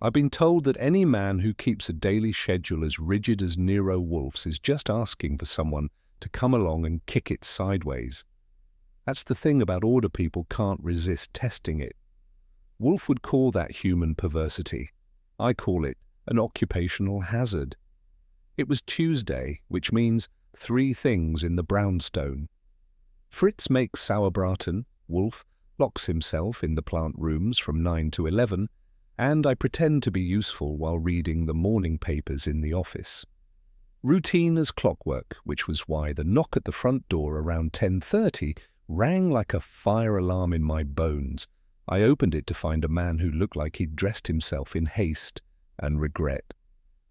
I've been told that any man who keeps a daily schedule as rigid as Nero Wolfe's is just asking for someone to come along and kick it sideways. That's the thing about order people can't resist testing it. Wolfe would call that human perversity. I call it an occupational hazard. It was Tuesday, which means 3 things in the brownstone. Fritz makes sauerbraten, Wolfe locks himself in the plant rooms from 9 to 11, and I pretend to be useful while reading the morning papers in the office. Routine as clockwork, which was why the knock at the front door around 10:30 rang like a fire alarm in my bones. I opened it to find a man who looked like he'd dressed himself in haste and regret.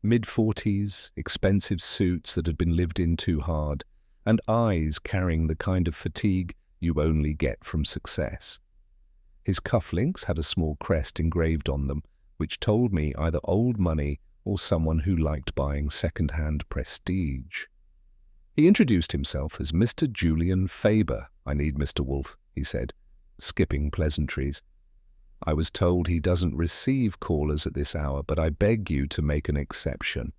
Mid-40s, expensive suits that had been lived in too hard, and eyes carrying the kind of fatigue you only get from success. His cufflinks had a small crest engraved on them, which told me either old money or someone who liked buying second-hand prestige. He introduced himself as Mr. Julian Faber. "I need Mr. Wolfe," he said, skipping pleasantries. "I was told he doesn't receive callers at this hour, but I beg you to make an exception."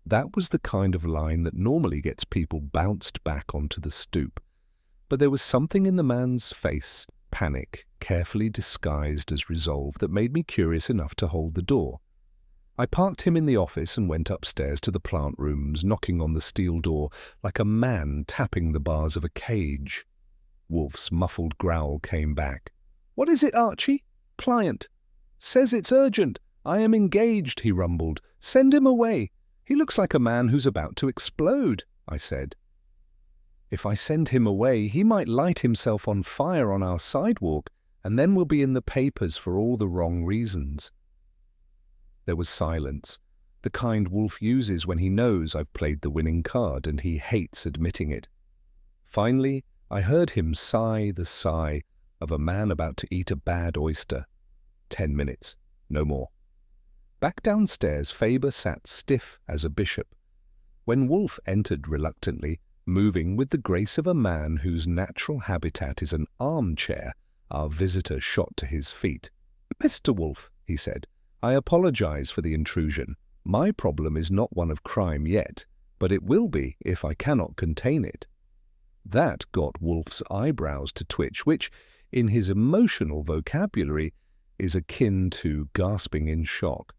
That was the kind of line that normally gets people bounced back onto the stoop. But there was something in the man's face, panic, carefully disguised as resolve, that made me curious enough to hold the door. I parked him in the office and went upstairs to the plant rooms, knocking on the steel door like a man tapping the bars of a cage. Wolfe's muffled growl came back. "What is it, Archie?" "Client. Says it's urgent. I am engaged," he rumbled. "Send him away. He looks like a man who's about to explode," I said. "If I send him away, he might light himself on fire on our sidewalk, and then we'll be in the papers for all the wrong reasons." There was silence, the kind Wolfe uses when he knows I've played the winning card and he hates admitting it. Finally, I heard him sigh the sigh of a man about to eat a bad oyster. 10 minutes, no more. Back downstairs, Faber sat stiff as a bishop. When Wolfe entered reluctantly, moving with the grace of a man whose natural habitat is an armchair, our visitor shot to his feet. "Mr. Wolfe," he said, "I apologize for the intrusion. My problem is not one of crime yet, but it will be if I cannot contain it." That got Wolfe's eyebrows to twitch, which, in his emotional vocabulary, is akin to gasping in shock.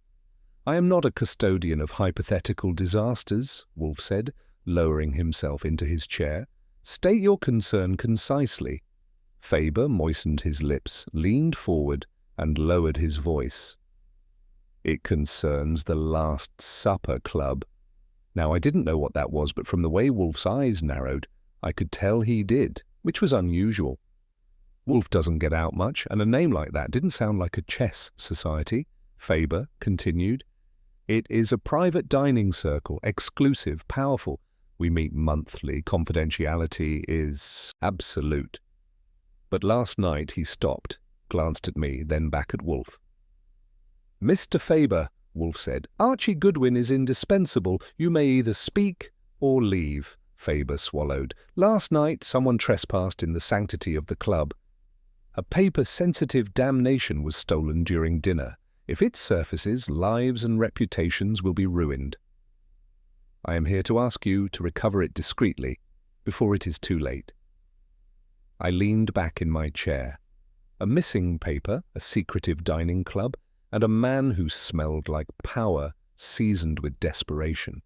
"I am not a custodian of hypothetical disasters," Wolfe said, lowering himself into his chair. "State your concern concisely." Faber moistened his lips, leaned forward, and lowered his voice. "It concerns the Last Supper Club." Now, I didn't know what that was, but from the way Wolfe's eyes narrowed, I could tell he did, which was unusual. Wolfe doesn't get out much, and a name like that didn't sound like a chess society. Faber continued, "It is a private dining circle, exclusive, powerful. We meet monthly. Confidentiality is absolute." But last night he stopped, glanced at me, then back at Wolfe. "Mr. Faber," Wolfe said, "Archie Goodwin is indispensable. You may either speak or leave." Faber swallowed. "Last night someone trespassed in the sanctity of the club. A paper-sensitive damnation was stolen during dinner. If it surfaces, lives and reputations will be ruined. I am here to ask you to recover it discreetly, before it is too late." I leaned back in my chair. A missing paper, a secretive dining club, and a man who smelled like power seasoned with desperation.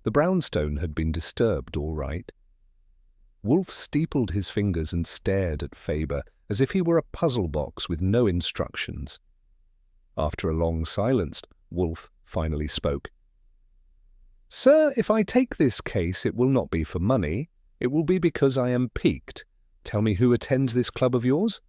The brownstone had been disturbed, all right. Wolfe steepled his fingers and stared at Faber as if he were a puzzle box with no instructions. After a long silence, Wolfe finally spoke. "Sir, if I take this case, it will not be for money. It will be because I am piqued. Tell me who attends this club of yours?"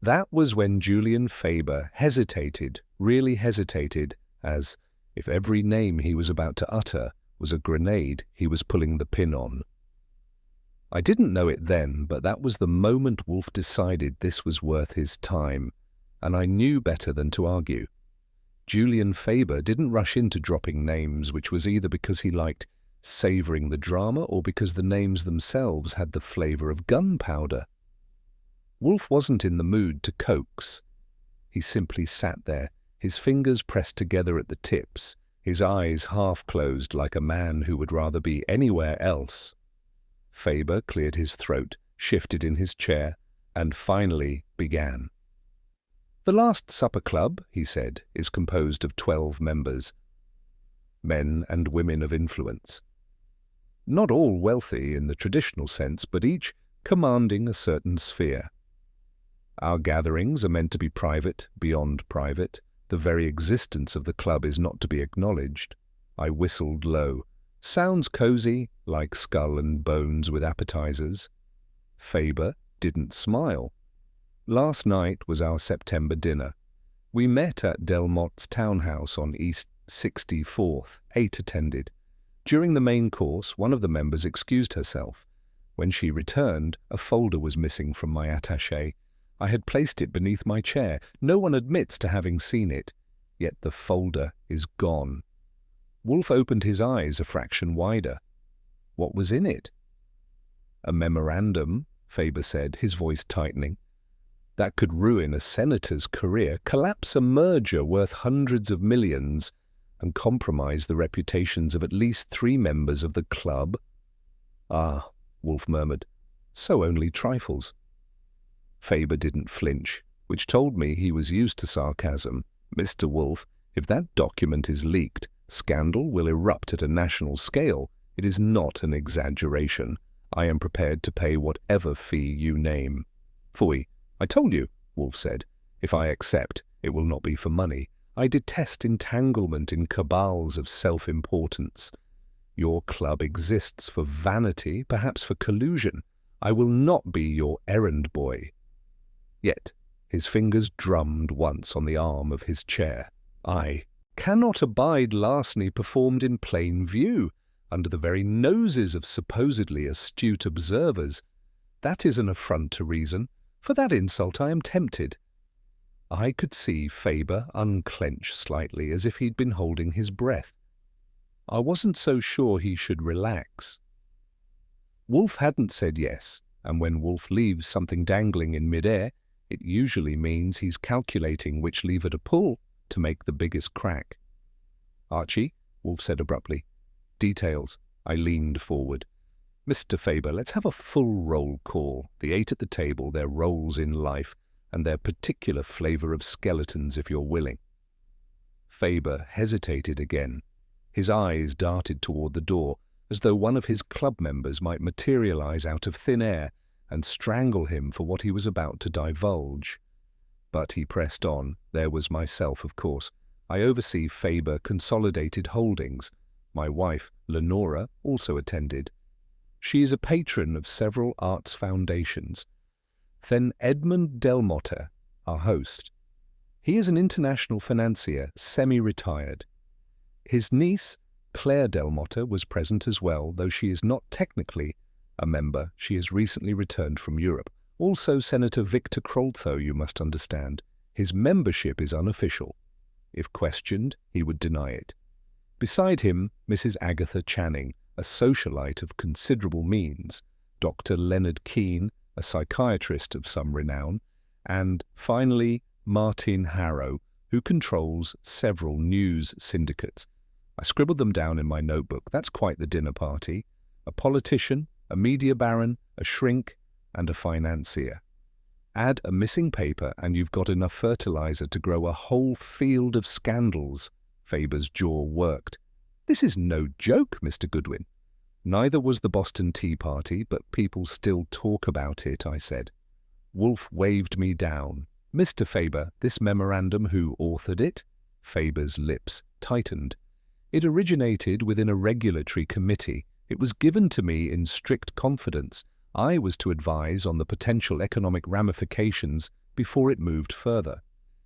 That was when Julian Faber hesitated, really hesitated, as if every name he was about to utter was a grenade he was pulling the pin on. I didn't know it then, but that was the moment Wolfe decided this was worth his time, and I knew better than to argue. Julian Faber didn't rush into dropping names, which was either because he liked savouring the drama or because the names themselves had the flavour of gunpowder. Wolfe wasn't in the mood to coax. He simply sat there, his fingers pressed together at the tips, his eyes half-closed like a man who would rather be anywhere else. Faber cleared his throat, shifted in his chair, and finally began. "The Last Supper Club," he said, "is composed of 12 members, men and women of influence. Not all wealthy in the traditional sense, but each commanding a certain sphere. Our gatherings are meant to be private, beyond private. The very existence of the club is not to be acknowledged." I whistled low. "Sounds cozy, like skull and bones with appetizers." Faber didn't smile. "Last night was our September dinner. We met at Delmott's townhouse on East 64th. 8 attended. During the main course, one of the members excused herself. When she returned, a folder was missing from my attaché. I had placed it beneath my chair. No one admits to having seen it, yet the folder is gone." Wolfe opened his eyes a fraction wider. "What was in it?" "A memorandum," Faber said, his voice tightening. "That could ruin a senator's career, collapse a merger worth hundreds of millions, and compromise the reputations of at least 3 members of the club." "Ah," Wolfe murmured, "so only trifles." Faber didn't flinch, which told me he was used to sarcasm. "Mr. Wolfe, if that document is leaked, scandal will erupt at a national scale. It is not an exaggeration. I am prepared to pay whatever fee you name." "Phooey, I told you," Wolfe said. "If I accept, it will not be for money. I detest entanglement in cabals of self-importance. Your club exists for vanity, perhaps for collusion. I will not be your errand boy." Yet his fingers drummed once on the arm of his chair. "I cannot abide larceny performed in plain view, under the very noses of supposedly astute observers. That is an affront to reason. For that insult I am tempted." I could see Faber unclench slightly, as if he'd been holding his breath. I wasn't so sure he should relax. Wolfe hadn't said yes, and when Wolfe leaves something dangling in mid-air, it usually means he's calculating which lever to pull to make the biggest crack. "Archie," Wolfe said abruptly. "Details." I leaned forward. "Mr. Faber, let's have a full roll call. The 8 at the table, their roles in life, and their particular flavor of skeletons, if you're willing." Faber hesitated again. His eyes darted toward the door, as though one of his club members might materialize out of thin air and strangle him for what he was about to divulge. But he pressed on. "There was myself, of course. I oversee Faber Consolidated Holdings. My wife, Lenora, also attended. She is a patron of several arts foundations. Then Edmund Delmotte, our host. He is an international financier, semi-retired. His niece, Claire Delmotte, was present as well, though she is not technically a member. She has recently returned from Europe. Also Senator Victor Kroltho, you must understand. His membership is unofficial. If questioned, he would deny it. Beside him, Mrs. Agatha Channing, a socialite of considerable means, Dr. Leonard Keane, a psychiatrist of some renown, and, finally, Martin Harrow, who controls several news syndicates. I scribbled them down in my notebook. That's quite the dinner party. A politician, a media baron, a shrink, and a financier. Add a missing paper and you've got enough fertilizer to grow a whole field of scandals. Faber's jaw worked. "This is no joke, Mr. Goodwin." "Neither was the Boston Tea Party, but people still talk about it," I said. Wolfe waved me down. "Mr. Faber, this memorandum, who authored it?" Faber's lips tightened. "It originated within a regulatory committee. It was given to me in strict confidence. I was to advise on the potential economic ramifications before it moved further.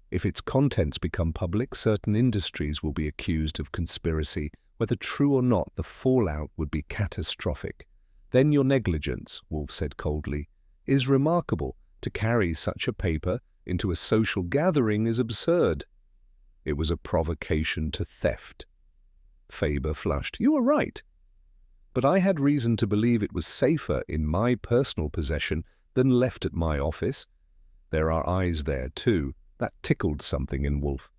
If its contents become public, certain industries will be accused of conspiracy. Whether true or not, the fallout would be catastrophic. Then your negligence," Wolfe said coldly, "is remarkable. To carry such a paper into a social gathering is absurd." "It was a provocation to theft." Faber flushed. "You are right. But I had reason to believe it was safer in my personal possession than left at my office. There are eyes there, too." That tickled something in Wolfe.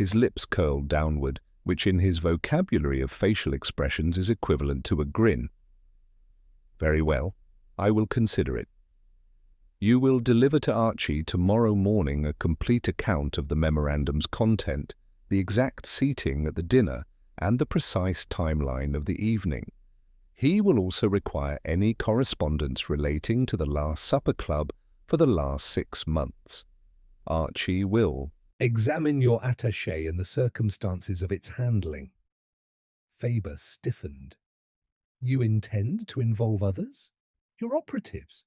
His lips curled downward, which in his vocabulary of facial expressions is equivalent to a grin. "Very well, I will consider it. You will deliver to Archie tomorrow morning a complete account of the memorandum's content, the exact seating at the dinner, and the precise timeline of the evening. He will also require any correspondence relating to the Last Supper Club for the last 6 months. Archie will examine your attaché and the circumstances of its handling." Faber stiffened. "You intend to involve others? Your operatives?"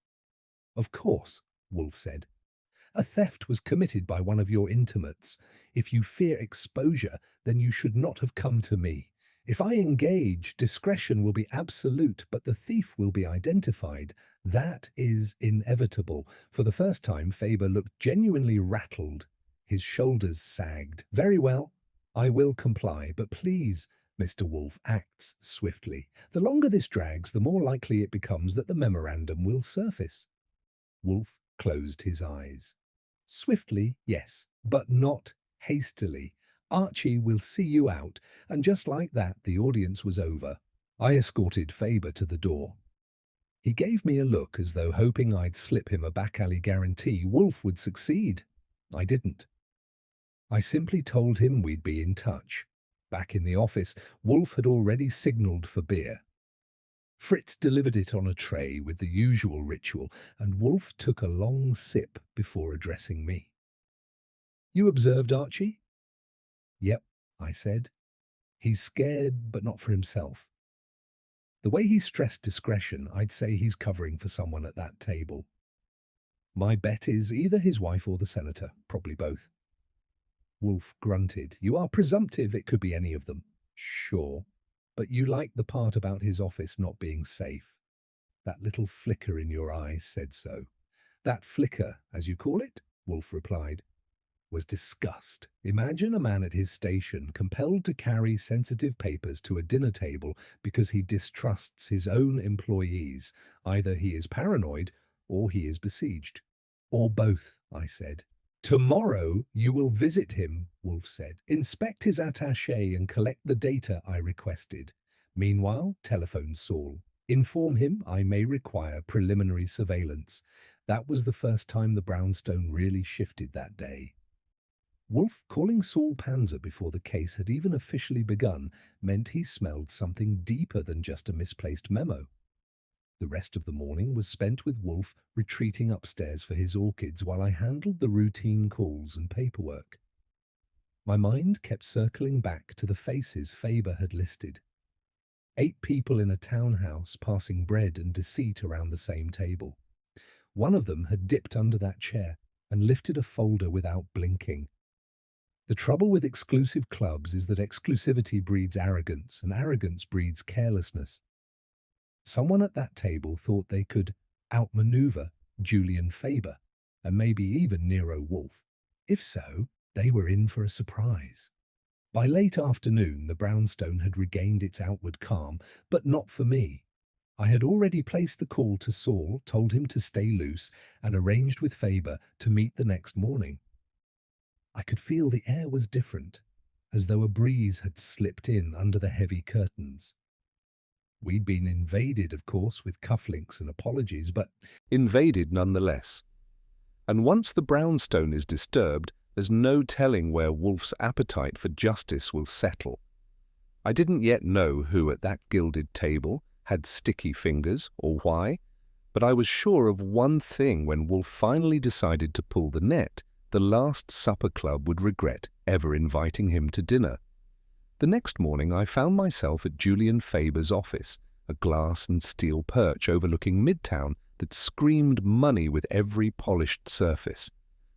"Of course," Wolfe said. "A theft was committed by one of your intimates. If you fear exposure, then you should not have come to me. If I engage, discretion will be absolute, but the thief will be identified. That is inevitable." For the first time, Faber looked genuinely rattled. His shoulders sagged. "Very well, I will comply, but please, Mr. Wolfe, act swiftly. The longer this drags, the more likely it becomes that the memorandum will surface." Wolfe closed his eyes. "Swiftly, yes, but not hastily. Archie will see you out," and just like that, the audience was over. I escorted Faber to the door. He gave me a look as though hoping I'd slip him a back-alley guarantee Wolfe would succeed. I didn't. I simply told him we'd be in touch. Back in the office, Wolfe had already signaled for beer. Fritz delivered it on a tray with the usual ritual, and Wolfe took a long sip before addressing me. "You observed Archie?" "Yep," I said. "He's scared, but not for himself. The way he stressed discretion, I'd say he's covering for someone at that table. My bet is either his wife or the senator, probably both." Wolfe grunted. "You are presumptive it could be any of them." "Sure, but you like the part about his office not being safe. That little flicker in your eyes said so." "That flicker, as you call it," Wolfe replied, "was disgust. Imagine a man at his station compelled to carry sensitive papers to a dinner table because he distrusts his own employees. Either he is paranoid or he is besieged." "Or both," I said. "Tomorrow you will visit him," Wolfe said. "Inspect his attaché and collect the data I requested. Meanwhile, telephone Saul. Inform him I may require preliminary surveillance." That was the first time the brownstone really shifted that day. Wolfe calling Saul Panzer before the case had even officially begun meant he smelled something deeper than just a misplaced memo. The rest of the morning was spent with Wolfe retreating upstairs for his orchids while I handled the routine calls and paperwork. My mind kept circling back to the faces Faber had listed. 8 people in a townhouse passing bread and deceit around the same table. One of them had dipped under that chair and lifted a folder without blinking. The trouble with exclusive clubs is that exclusivity breeds arrogance, and arrogance breeds carelessness. Someone at that table thought they could outmaneuver Julian Faber, and maybe even Nero Wolfe. If so, they were in for a surprise. By late afternoon, the brownstone had regained its outward calm, but not for me. I had already placed the call to Saul, told him to stay loose, and arranged with Faber to meet the next morning. I could feel the air was different, as though a breeze had slipped in under the heavy curtains. We'd been invaded, of course, with cufflinks and apologies, but invaded nonetheless. And once the brownstone is disturbed, there's no telling where Wolfe's appetite for justice will settle. I didn't yet know who at that gilded table had sticky fingers or why, but I was sure of one thing when Wolfe finally decided to pull the net: the Last Supper Club would regret ever inviting him to dinner. The next morning I found myself at Julian Faber's office, a glass and steel perch overlooking Midtown that screamed money with every polished surface.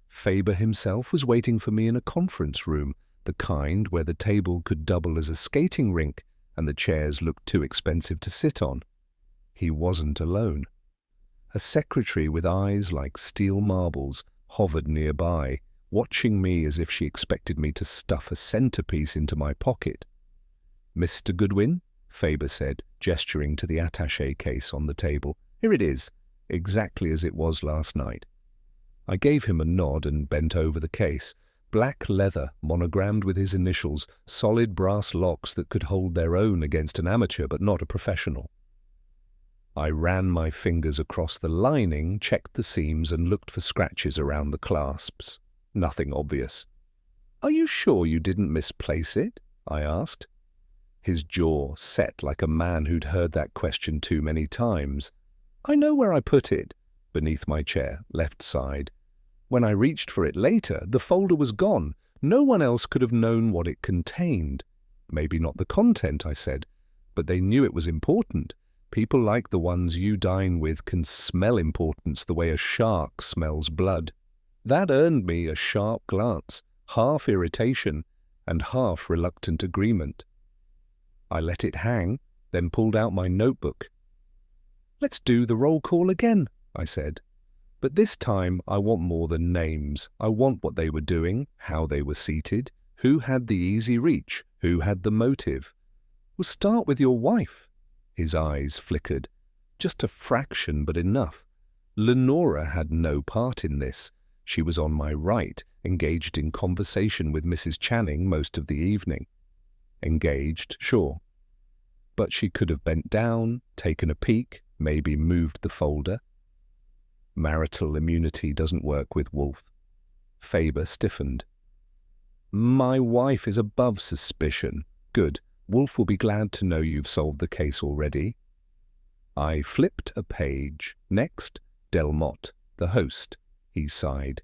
Faber himself was waiting for me in a conference room, the kind where the table could double as a skating rink and the chairs looked too expensive to sit on. He wasn't alone. A secretary with eyes like steel marbles hovered nearby, watching me as if she expected me to stuff a centerpiece into my pocket. "Mr. Goodwin," Faber said, gesturing to the attaché case on the table. "Here it is, exactly as it was last night." I gave him a nod and bent over the case, Black leather, monogrammed with his initials, solid brass locks that could hold their own against an amateur but not a professional. I ran my fingers across the lining, checked the seams and looked for scratches around the clasps. Nothing obvious. "Are you sure you didn't misplace it?" I asked. His jaw set like a man who'd heard that question too many times. "I know where I put it," beneath my chair, left side. When I reached for it later, the folder was gone. No one else could have known what it contained. "Maybe not the content," I said, "but they knew it was important. People like the ones you dine with can smell importance the way a shark smells blood." That earned me a sharp glance, half irritation and half reluctant agreement. I let it hang, then pulled out my notebook. "Let's do the roll call again," I said. "But this time I want more than names. I want what they were doing, how they were seated, who had the easy reach, who had the motive." "We'll start with your wife." His eyes flickered. Just a fraction, but enough. Lenora had no part in this. She was on my right, engaged in conversation with Mrs. Channing most of the evening. Engaged, sure. But she could have bent down, taken a peek, maybe moved the folder. Marital immunity doesn't work with Wolfe. Faber stiffened. "My wife is above suspicion." "Good. Wolfe will be glad to know you've solved the case already." I flipped a page. Next, Delmotte, the host. He sighed.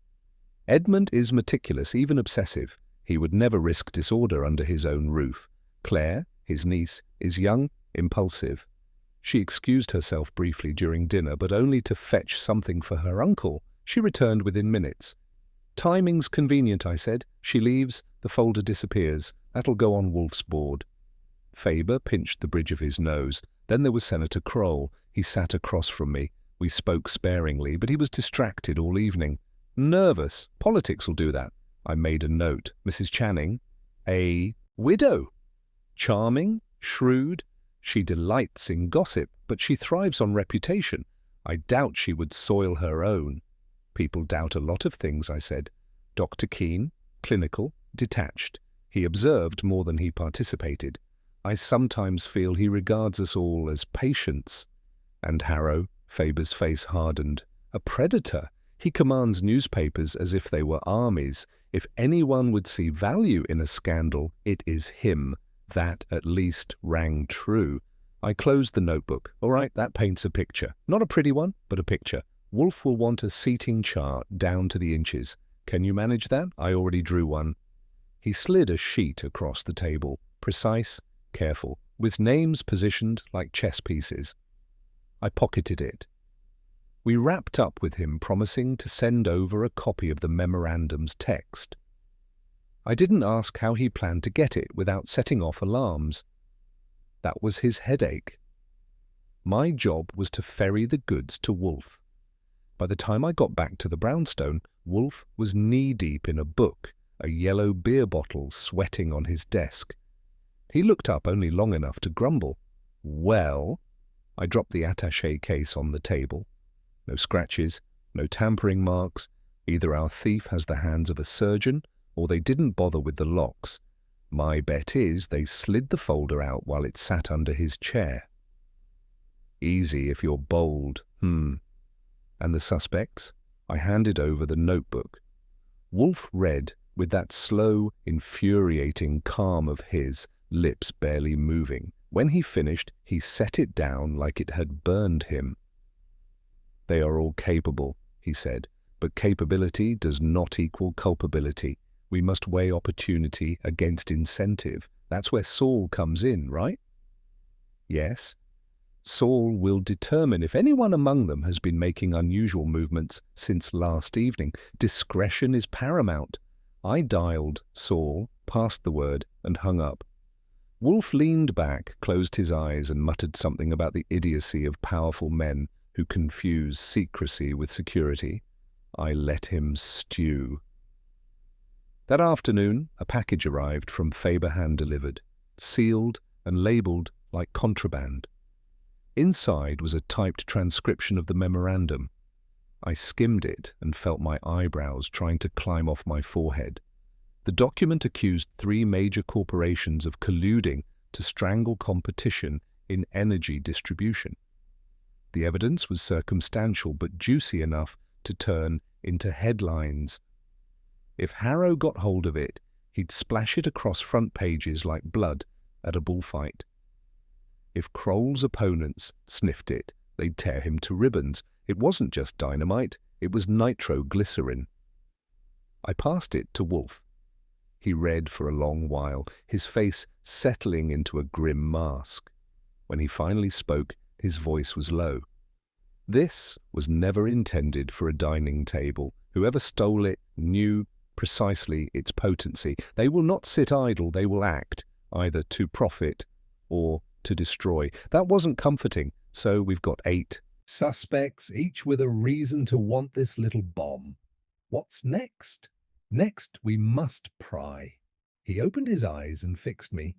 "Edmund is meticulous, even obsessive. He would never risk disorder under his own roof. Claire, his niece, is young, impulsive. She excused herself briefly during dinner, but only to fetch something for her uncle. She returned within minutes. Timing's convenient, I said. She leaves, the folder disappears. That'll go on Wolfe's board. Faber pinched the bridge of his nose. Then there was Senator Kroll. He sat across from me. We spoke sparingly, but he was distracted all evening. Nervous. Politics'll do that. I made a note. Mrs. Channing, a widow. Charming, shrewd. She delights in gossip, but she thrives on reputation. I doubt she would soil her own. People doubt a lot of things, I said. Dr. Keene, clinical, detached. He observed more than he participated. I sometimes feel he regards us all as patients. And Harrow, Faber's face hardened. A predator. He commands newspapers as if they were armies. If anyone would see value in a scandal, it is him. That, at least, rang true. I closed the notebook. All right, that paints a picture. Not a pretty one, but a picture. Wolfe will want a seating chart down to the inches. Can you manage that? I already drew one. He slid a sheet across the table. Precise, careful, with names positioned like chess pieces. I pocketed it. We wrapped up with him promising to send over a copy of the memorandum's text. I didn't ask how he planned to get it without setting off alarms. That was his headache. My job was to ferry the goods to Wolfe. By the time I got back to the brownstone, Wolfe was knee-deep in a book, a yellow beer bottle sweating on his desk. He looked up only long enough to grumble. Well, I dropped the attaché case on the table. No scratches, no tampering marks. Either our thief has the hands of a surgeon, or they didn't bother with the locks. My bet is they slid the folder out while it sat under his chair. Easy if you're bold, And the suspects? I handed over the notebook. Wolfe read with that slow, infuriating calm of his, lips barely moving. When he finished, he set it down like it had burned him. They are all capable, he said, but capability does not equal culpability. We must weigh opportunity against incentive. That's where Saul comes in, right? Yes. Saul will determine if anyone among them has been making unusual movements since last evening. Discretion is paramount. I dialed Saul, passed the word, and hung up. Wolfe leaned back, closed his eyes, and muttered something about the idiocy of powerful men who confuse secrecy with security. I let him stew. That afternoon, a package arrived from Faber hand-delivered, sealed and labelled like contraband. Inside was a typed transcription of the memorandum. I skimmed it and felt my eyebrows trying to climb off my forehead. The document accused 3 major corporations of colluding to strangle competition in energy distribution. The evidence was circumstantial but juicy enough to turn into headlines. If Harrow got hold of it, he'd splash it across front pages like blood at a bullfight. If Kroll's opponents sniffed it, they'd tear him to ribbons. It wasn't just dynamite, it was nitroglycerin. I passed it to Wolfe. He read for a long while, his face settling into a grim mask. When he finally spoke, his voice was low. This was never intended for a dining table. Whoever stole it knew precisely its potency. They will not sit idle, they will act, either to profit or to destroy. That wasn't comforting, so we've got 8 suspects, each with a reason to want this little bomb. What's next? Next, we must pry. He opened his eyes and fixed me.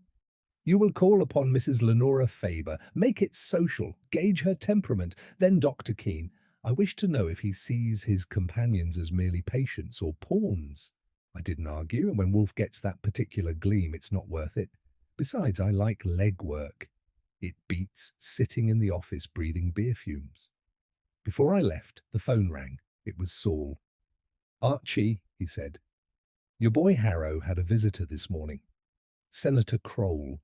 You will call upon Mrs. Lenora Faber. Make it social. Gauge her temperament. Then Dr. Keene. I wish to know if he sees his companions as merely patients or pawns. I didn't argue, and when Wolfe gets that particular gleam, it's not worth it. Besides, I like leg work. It beats sitting in the office breathing beer fumes. Before I left, the phone rang. It was Saul. Archie, he said, your boy Harrow had a visitor this morning. Senator Kroll.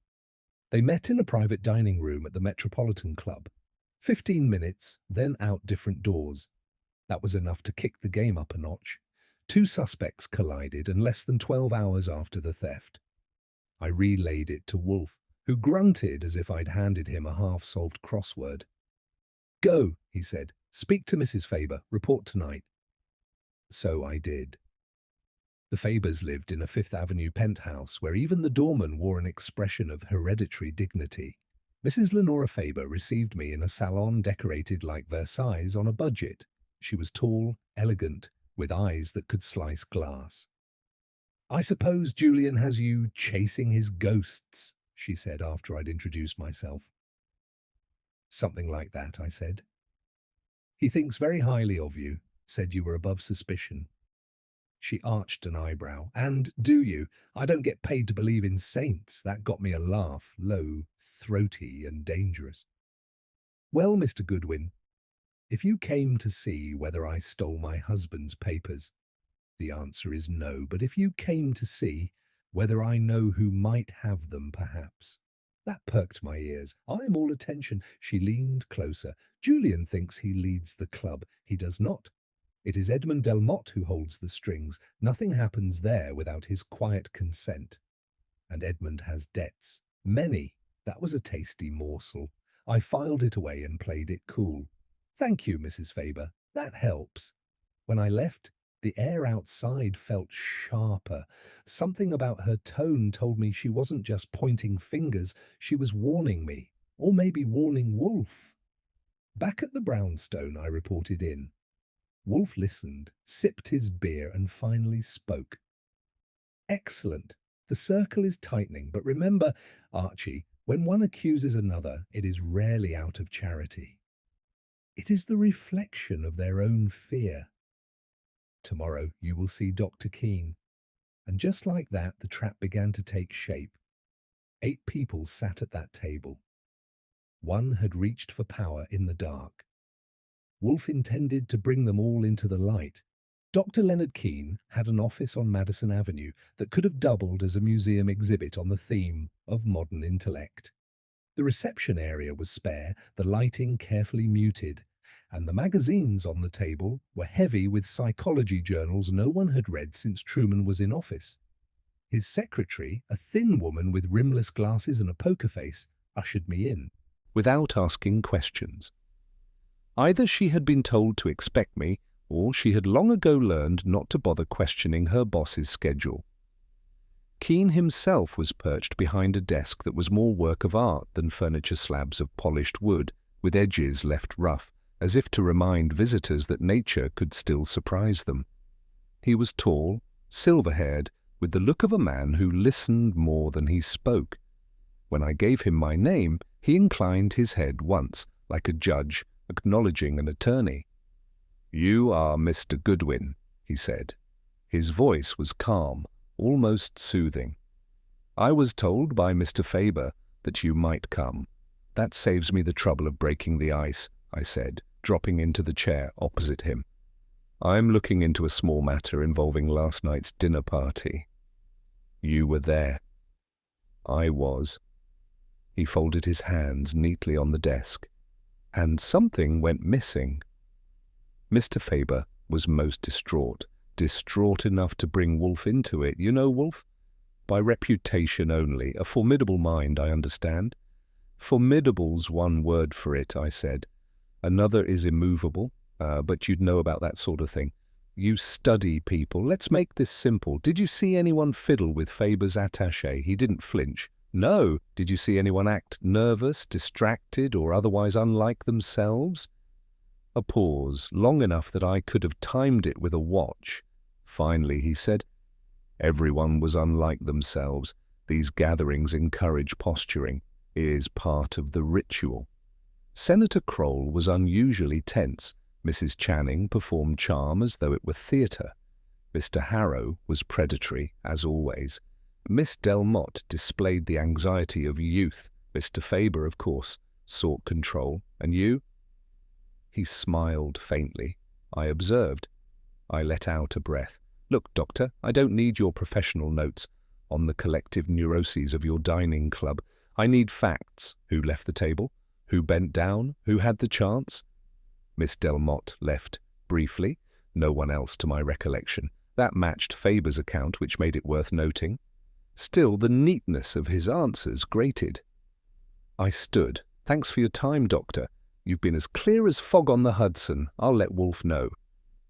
They met in a private dining room at the Metropolitan Club. 15 minutes, then out different doors. That was enough to kick the game up a notch. 2 suspects collided, and less than 12 hours after the theft. I relayed it to Wolfe, who grunted as if I'd handed him a half-solved crossword. Go, he said. Speak to Mrs. Faber. Report tonight. So I did. The Fabers lived in a Fifth Avenue penthouse where even the doorman wore an expression of hereditary dignity. Mrs. Lenora Faber received me in a salon decorated like Versailles on a budget. She was tall, elegant, with eyes that could slice glass. I suppose Julian has you chasing his ghosts, she said after I'd introduced myself. Something like that, I said. He thinks very highly of you, said you were above suspicion. She arched an eyebrow. And do you? I don't get paid to believe in saints. That got me a laugh, low, throaty and dangerous. Well, Mr. Goodwin, if you came to see whether I stole my husband's papers, the answer is no. But if you came to see whether I know who might have them, perhaps. That perked my ears. I'm all attention. She leaned closer. Julian thinks he leads the club. He does not. It is Edmond Delmotte who holds the strings. Nothing happens there without his quiet consent. And Edmond has debts. Many. That was a tasty morsel. I filed it away and played it cool. Thank you, Mrs. Faber. That helps. When I left, the air outside felt sharper. Something about her tone told me she wasn't just pointing fingers, she was warning me. Or maybe warning Wolfe. Back at the brownstone, I reported in. Wolfe listened, sipped his beer, and finally spoke. Excellent. The circle is tightening, but remember, Archie, when one accuses another, it is rarely out of charity. It is the reflection of their own fear. Tomorrow you will see Dr. Keene. And just like that, the trap began to take shape. 8 people sat at that table. One had reached for power in the dark. Wolfe intended to bring them all into the light. Dr. Leonard Keene had an office on Madison Avenue that could have doubled as a museum exhibit on the theme of modern intellect. The reception area was spare, the lighting carefully muted, and the magazines on the table were heavy with psychology journals no one had read since Truman was in office. His secretary, a thin woman with rimless glasses and a poker face, ushered me in. Without asking questions. Either she had been told to expect me, or she had long ago learned not to bother questioning her boss's schedule. Keene himself was perched behind a desk that was more work of art than furniture slabs of polished wood, with edges left rough, as if to remind visitors that nature could still surprise them. He was tall, silver-haired, with the look of a man who listened more than he spoke. When I gave him my name, he inclined his head once, like a judge acknowledging an attorney. "You are Mr. Goodwin," he said. His voice was calm, almost soothing. "I was told by Mr. Faber that you might come. That saves me the trouble of breaking the ice," I said, dropping into the chair opposite him. "I'm looking into a small matter involving last night's dinner party." "You were there." "I was." He folded his hands neatly on the desk. "And something went missing." Mr. Faber was most distraught enough to bring Wolfe into it. "You know Wolfe? By reputation only. A formidable mind, I understand." "Formidable's one word for it," I said. "Another is immovable, but you'd know about that sort of thing. You study people. Let's make this simple. Did you see anyone fiddle with Faber's attaché?" He didn't flinch. "No. Did you see anyone act nervous, distracted, or otherwise unlike themselves?" A pause, long enough that I could have timed it with a watch. Finally, he said, "Everyone was unlike themselves. These gatherings encourage posturing. It is part of the ritual." Senator Kroll was unusually tense. Mrs. Channing performed charm as though it were theatre. Mr. Harrow was predatory, as always. Miss Delmotte displayed the anxiety of youth. Mr. Faber, of course, sought control. "And you?" He smiled faintly. I observed. I let out a breath. "Look, Doctor, I don't need your professional notes on the collective neuroses of your dining club. I need facts. Who left the table? Who bent down? Who had the chance?" Miss Delmotte left briefly. No one else to my recollection. That matched Faber's account, which made it worth noting. Still, the neatness of his answers grated. I stood. "Thanks for your time, Doctor. You've been as clear as fog on the Hudson. I'll let Wolfe know."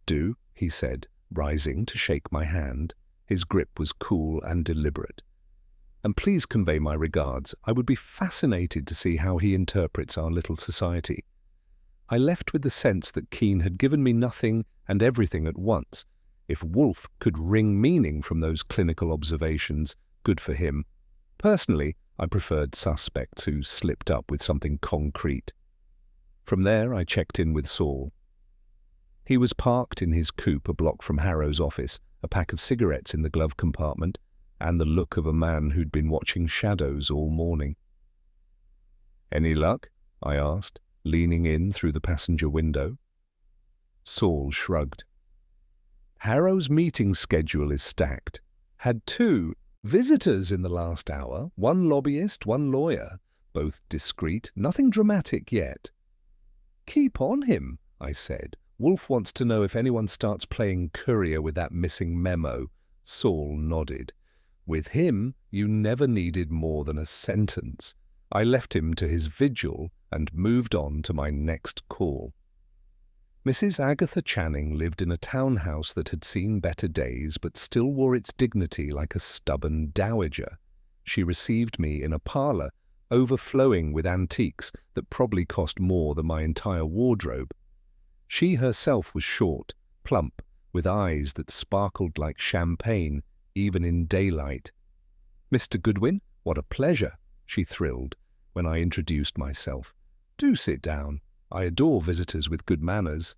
"Do," he said, rising to shake my hand. His grip was cool and deliberate. "And please convey my regards. I would be fascinated to see how he interprets our little society." I left with the sense that Keene had given me nothing and everything at once. If Wolfe could wring meaning from those clinical observations, good for him. Personally, I preferred suspects who slipped up with something concrete. From there, I checked in with Saul. He was parked in his coupe a block from Harrow's office, a pack of cigarettes in the glove compartment, and the look of a man who'd been watching shadows all morning. "Any luck?" I asked, leaning in through the passenger window. Saul shrugged. "Harrow's meeting schedule is stacked. Had 2 visitors in the last hour, 1 lobbyist, 1 lawyer, both discreet, nothing dramatic yet." "Keep on him," I said. "Wolfe wants to know if anyone starts playing courier with that missing memo." Saul nodded. "With him, you never needed more than a sentence." I left him to his vigil and moved on to my next call. Mrs. Agatha Channing lived in a townhouse that had seen better days but still wore its dignity like a stubborn dowager. She received me in a parlour overflowing with antiques that probably cost more than my entire wardrobe. She herself was short, plump, with eyes that sparkled like champagne, even in daylight. "Mr. Goodwin, what a pleasure," she thrilled when I introduced myself. "Do sit down. I adore visitors with good manners."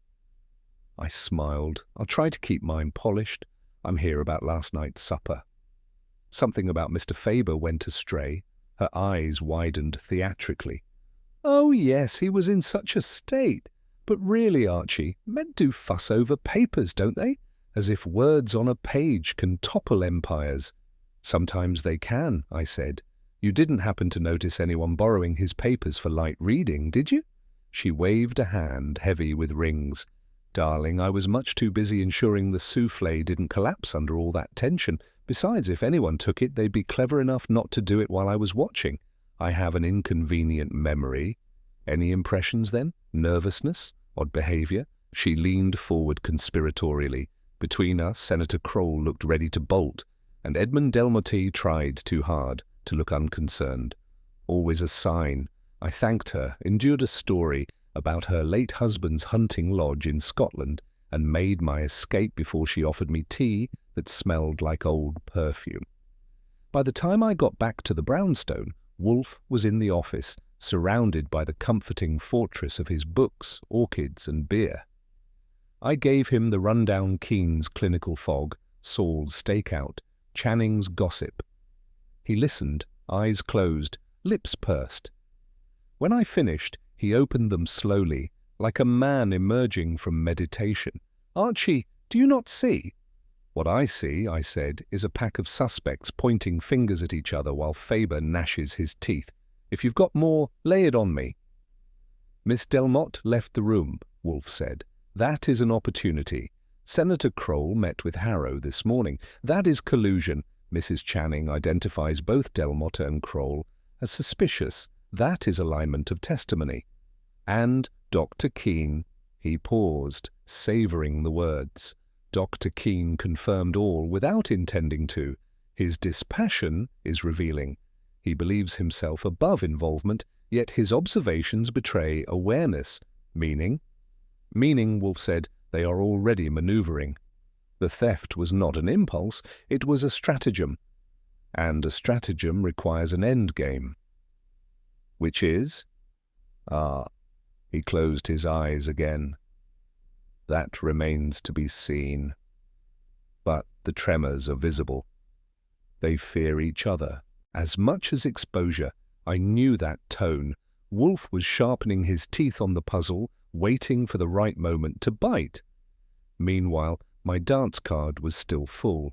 I smiled. "I'll try to keep mine polished. I'm here about last night's supper." Something about Mr. Faber went astray. Her eyes widened theatrically. "Oh, yes, he was in such a state. But really, Archie, men do fuss over papers, don't they? As if words on a page can topple empires." "Sometimes they can," I said. "You didn't happen to notice anyone borrowing his papers for light reading, did you?" She waved a hand heavy with rings. "Darling, I was much too busy ensuring the souffle didn't collapse under all that tension. Besides, if anyone took it, they'd be clever enough not to do it while I was watching. I have an inconvenient memory." "Any impressions, then? Nervousness? Odd behaviour?" She leaned forward conspiratorially. Between us, Senator Kroll looked ready to bolt, and Edmund Delmotte tried too hard to look unconcerned. Always a sign. I thanked her, endured a story about her late husband's hunting lodge in Scotland, and made my escape before she offered me tea that smelled like old perfume. By the time I got back to the brownstone, Wolfe was in the office, surrounded by the comforting fortress of his books, orchids, and beer. I gave him the rundown Keene's clinical fog, Saul's stakeout, Channing's gossip. He listened, eyes closed, lips pursed. When I finished, he opened them slowly, like a man emerging from meditation. "Archie, do you not see?" "What I see," I said, "is a pack of suspects pointing fingers at each other while Faber gnashes his teeth. If you've got more, lay it on me." "Miss Delmotte left the room," Wolfe said. "That is an opportunity. Senator Kroll met with Harrow this morning. That is collusion. Mrs. Channing identifies both Delmotte and Kroll as suspicious. That is alignment of testimony. And Dr. Keene." He paused, savouring the words. Dr. Keene confirmed all without intending to. His dispassion is revealing. He believes himself above involvement, yet his observations betray awareness. Meaning? "Meaning," Wolfe said, "they are already manoeuvring. The theft was not an impulse, it was a stratagem. And a stratagem requires an end game." "Which is?" He closed his eyes again. "That remains to be seen." But the tremors are visible. They fear each other, as much as exposure. I knew that tone. Wolfe was sharpening his teeth on the puzzle, waiting for the right moment to bite. Meanwhile, my dance card was still full.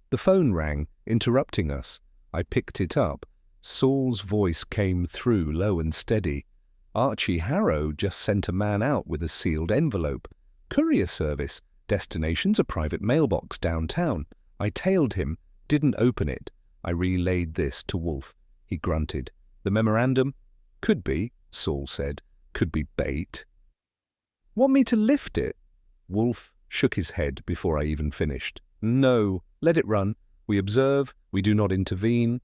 The phone rang, interrupting us. I picked it up. Saul's voice came through, low and steady. "Archie Harrow just sent a man out with a sealed envelope. Courier service. Destination's a private mailbox downtown. I tailed him, didn't open it. I relayed this to Wolfe. He grunted. The memorandum? Could be, Saul said. Could be bait." "Want me to lift it?" Wolfe shook his head before I even finished. "No, let it run. We observe, we do not intervene."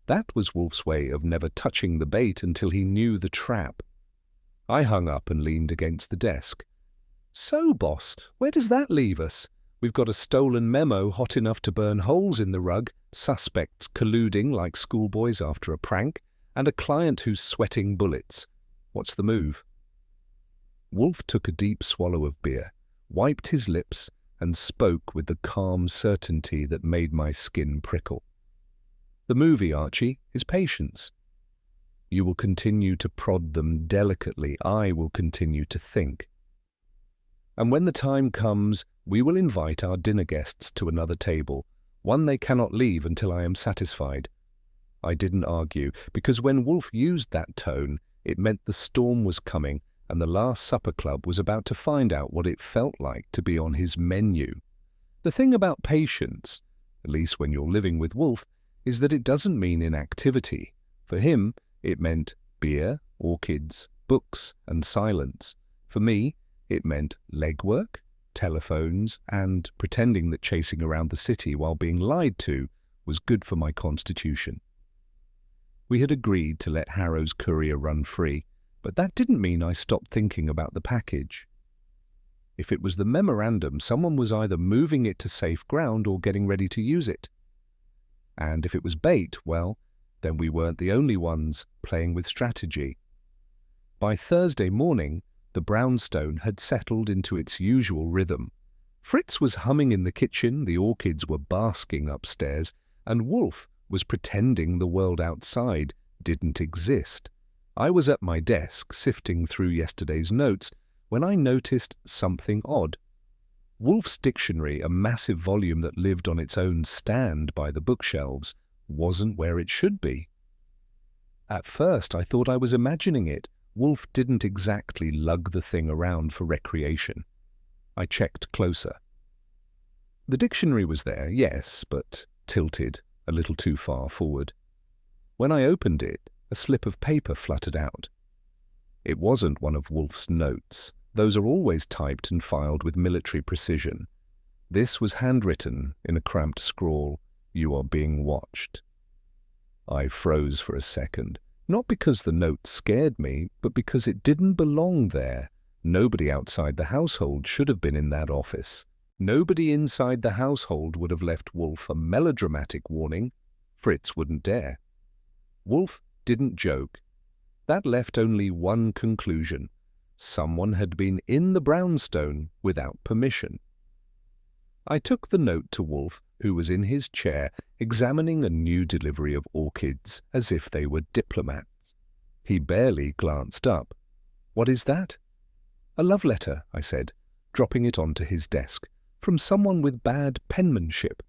That was Wolfe's way of never touching the bait until he knew the trap. I hung up and leaned against the desk. "So, boss, where does that leave us? We've got a stolen memo hot enough to burn holes in the rug, suspects colluding like schoolboys after a prank, and a client who's sweating bullets. What's the move?" Wolfe took a deep swallow of beer, wiped his lips, and spoke with the calm certainty that made my skin prickle. "The movie, Archie, is patience. You will continue to prod them delicately. I will continue to think. And when the time comes, we will invite our dinner guests to another table, one they cannot leave until I am satisfied." I didn't argue, because when Wolfe used that tone, it meant the storm was coming, and the Last Supper Club was about to find out what it felt like to be on his menu. The thing about patience, at least when you're living with Wolfe, is that it doesn't mean inactivity. For him, it meant beer, orchids, books, and silence. For me, it meant legwork, telephones, and pretending that chasing around the city while being lied to was good for my constitution. We had agreed to let Harrow's courier run free, but that didn't mean I stopped thinking about the package. If it was the memorandum, someone was either moving it to safe ground or getting ready to use it. And if it was bait, well, then we weren't the only ones playing with strategy. By Thursday morning, the brownstone had settled into its usual rhythm. Fritz was humming in the kitchen, the orchids were basking upstairs, and Wolfe was pretending the world outside didn't exist. I was at my desk, sifting through yesterday's notes, when I noticed something odd. Wolfe's dictionary, a massive volume that lived on its own stand by the bookshelves, wasn't where it should be. At first I thought I was imagining it. Wolfe didn't exactly lug the thing around for recreation. I checked closer. The dictionary was there, yes, but tilted a little too far forward. When I opened it, a slip of paper fluttered out. It wasn't one of Wolfe's notes. Those are always typed and filed with military precision. This was handwritten in a cramped scrawl. "You are being watched." I froze for a second. Not because the note scared me, but because it didn't belong there. Nobody outside the household should have been in that office. Nobody inside the household would have left Wolfe a melodramatic warning. Fritz wouldn't dare. Wolfe didn't joke. That left only one conclusion. Someone had been in the brownstone without permission. I took the note to Wolfe who was in his chair examining a new delivery of orchids as if they were diplomats. He barely glanced up. "What is that?" "A love letter," I said, dropping it onto his desk, "from someone with bad penmanship."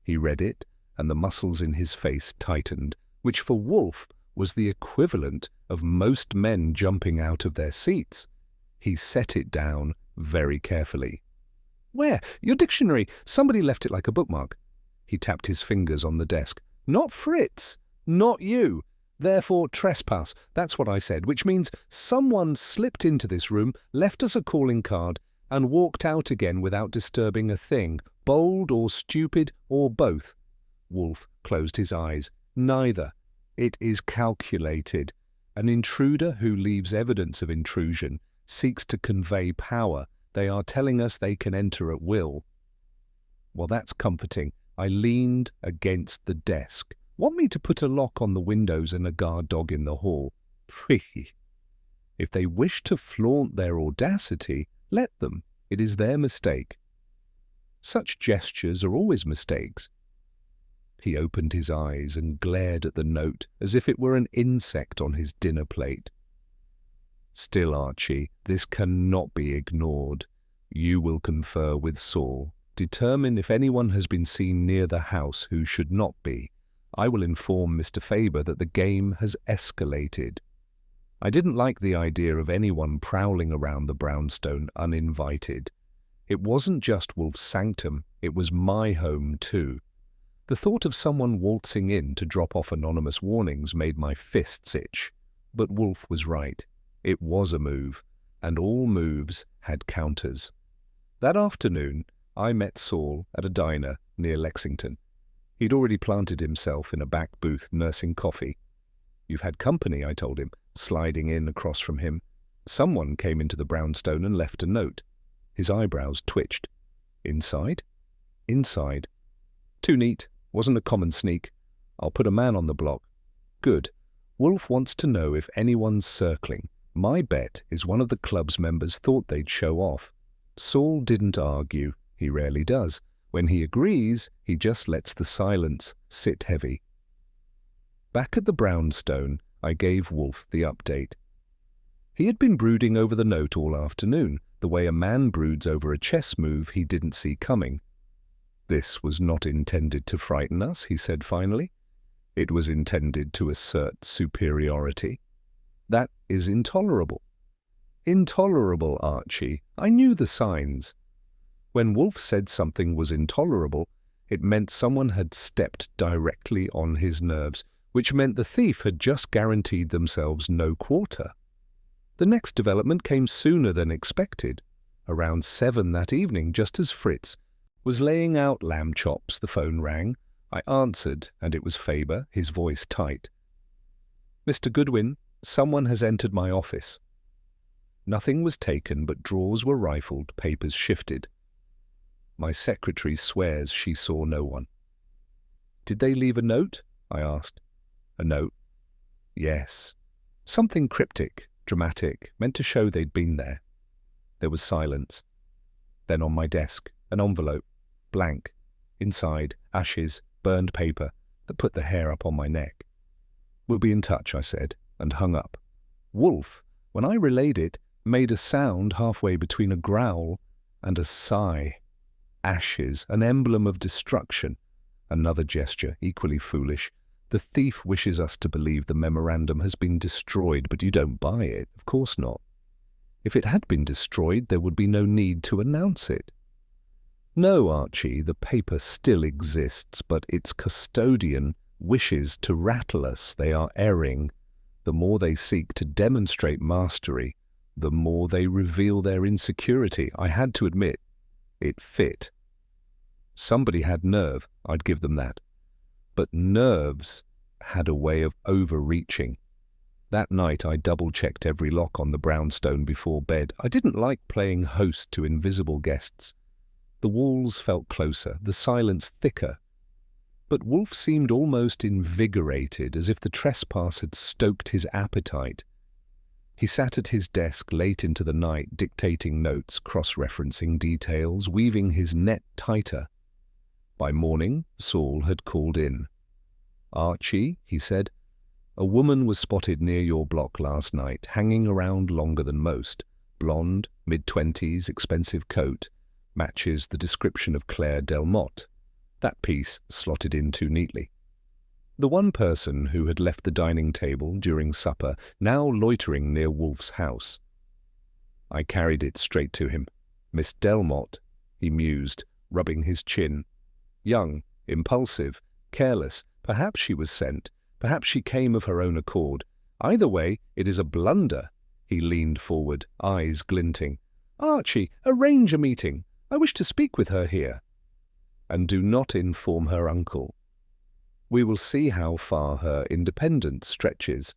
He read it, and the muscles in his face tightened, which for Wolfe was the equivalent of most men jumping out of their seats. He set it down very carefully. "Where? Your dictionary. Somebody left it like a bookmark." He tapped his fingers on the desk. "Not Fritz. Not you. Therefore, trespass. That's what I said, which means someone slipped into this room, left us a calling card, and walked out again without disturbing a thing, bold or stupid or both." Wolfe closed his eyes. "Neither. It is calculated. An intruder who leaves evidence of intrusion seeks to convey power. They are telling us they can enter at will." Well, that's comforting. I leaned against the desk. "Want me to put a lock on the windows and a guard dog in the hall?" Free. If they wish to flaunt their audacity, let them. It is their mistake. Such gestures are always mistakes. He opened his eyes and glared at the note as if it were an insect on his dinner plate. "Still, Archie, this cannot be ignored. You will confer with Saul. Determine if anyone has been seen near the house who should not be. I will inform Mr. Faber that the game has escalated." I didn't like the idea of anyone prowling around the brownstone uninvited. It wasn't just Wolfe's sanctum, it was my home too. The thought of someone waltzing in to drop off anonymous warnings made my fists itch. But Wolfe was right. It was a move, and all moves had counters. That afternoon, I met Saul at a diner near Lexington. He'd already planted himself in a back booth nursing coffee. "You've had company," I told him, sliding in across from him. "Someone came into the brownstone and left a note." His eyebrows twitched. "Inside?" "Inside. Too neat. Wasn't a common sneak. I'll put a man on the block." "Good. Wolfe wants to know if anyone's circling. My bet is one of the club's members thought they'd show off." Saul didn't argue. He rarely does. When he agrees, he just lets the silence sit heavy. Back at the brownstone, I gave Wolfe the update. He had been brooding over the note all afternoon, the way a man broods over a chess move he didn't see coming. "This was not intended to frighten us," he said finally. "It was intended to assert superiority. That is intolerable." "Intolerable, Archie. I knew the signs." When Wolfe said something was intolerable, it meant someone had stepped directly on his nerves, which meant the thief had just guaranteed themselves no quarter. The next development came sooner than expected. Around 7 that evening, just as Fritz was laying out lamb chops, the phone rang. I answered, and it was Faber, his voice tight. "Mr. Goodwin, someone has entered my office." Nothing was taken, but drawers were rifled, papers shifted. "My secretary swears she saw no one." "Did they leave a note?" I asked. "A note?" "Yes. Something cryptic, dramatic, meant to show they'd been there." There was silence. Then on my desk, an envelope, blank. Inside, ashes, burned paper that put the hair up on my neck. "We'll be in touch," I said, and hung up. Wolfe, when I relayed it, made a sound halfway between a growl and a sigh. Ashes, an emblem of destruction. Another gesture, equally foolish. The thief wishes us to believe the memorandum has been destroyed, but you don't buy it. Of course not. If it had been destroyed, there would be no need to announce it. "No, Archie, the paper still exists, but its custodian wishes to rattle us. They are erring. The more they seek to demonstrate mastery, the more they reveal their insecurity." I had to admit, it fit. Somebody had nerve, I'd give them that. But nerves had a way of overreaching. That night I double-checked every lock on the brownstone before bed. I didn't like playing host to invisible guests. The walls felt closer, the silence thicker. But Wolfe seemed almost invigorated, as if the trespass had stoked his appetite. He sat at his desk late into the night, dictating notes, cross-referencing details, weaving his net tighter. By morning, Saul had called in. "Archie," he said, "a woman was spotted near your block last night, hanging around longer than most. Blonde, mid-twenties, expensive coat. Matches the description of Claire Delmotte." That piece slotted in too neatly. The one person who had left the dining table during supper, now loitering near Wolfe's house. I carried it straight to him. "Miss Delmotte," he mused, rubbing his chin. "Young, impulsive, careless. Perhaps she was sent. Perhaps she came of her own accord. Either way, it is a blunder." He leaned forward, eyes glinting. "Archie, arrange a meeting. I wish to speak with her here." "And do not inform her uncle. We will see how far her independence stretches."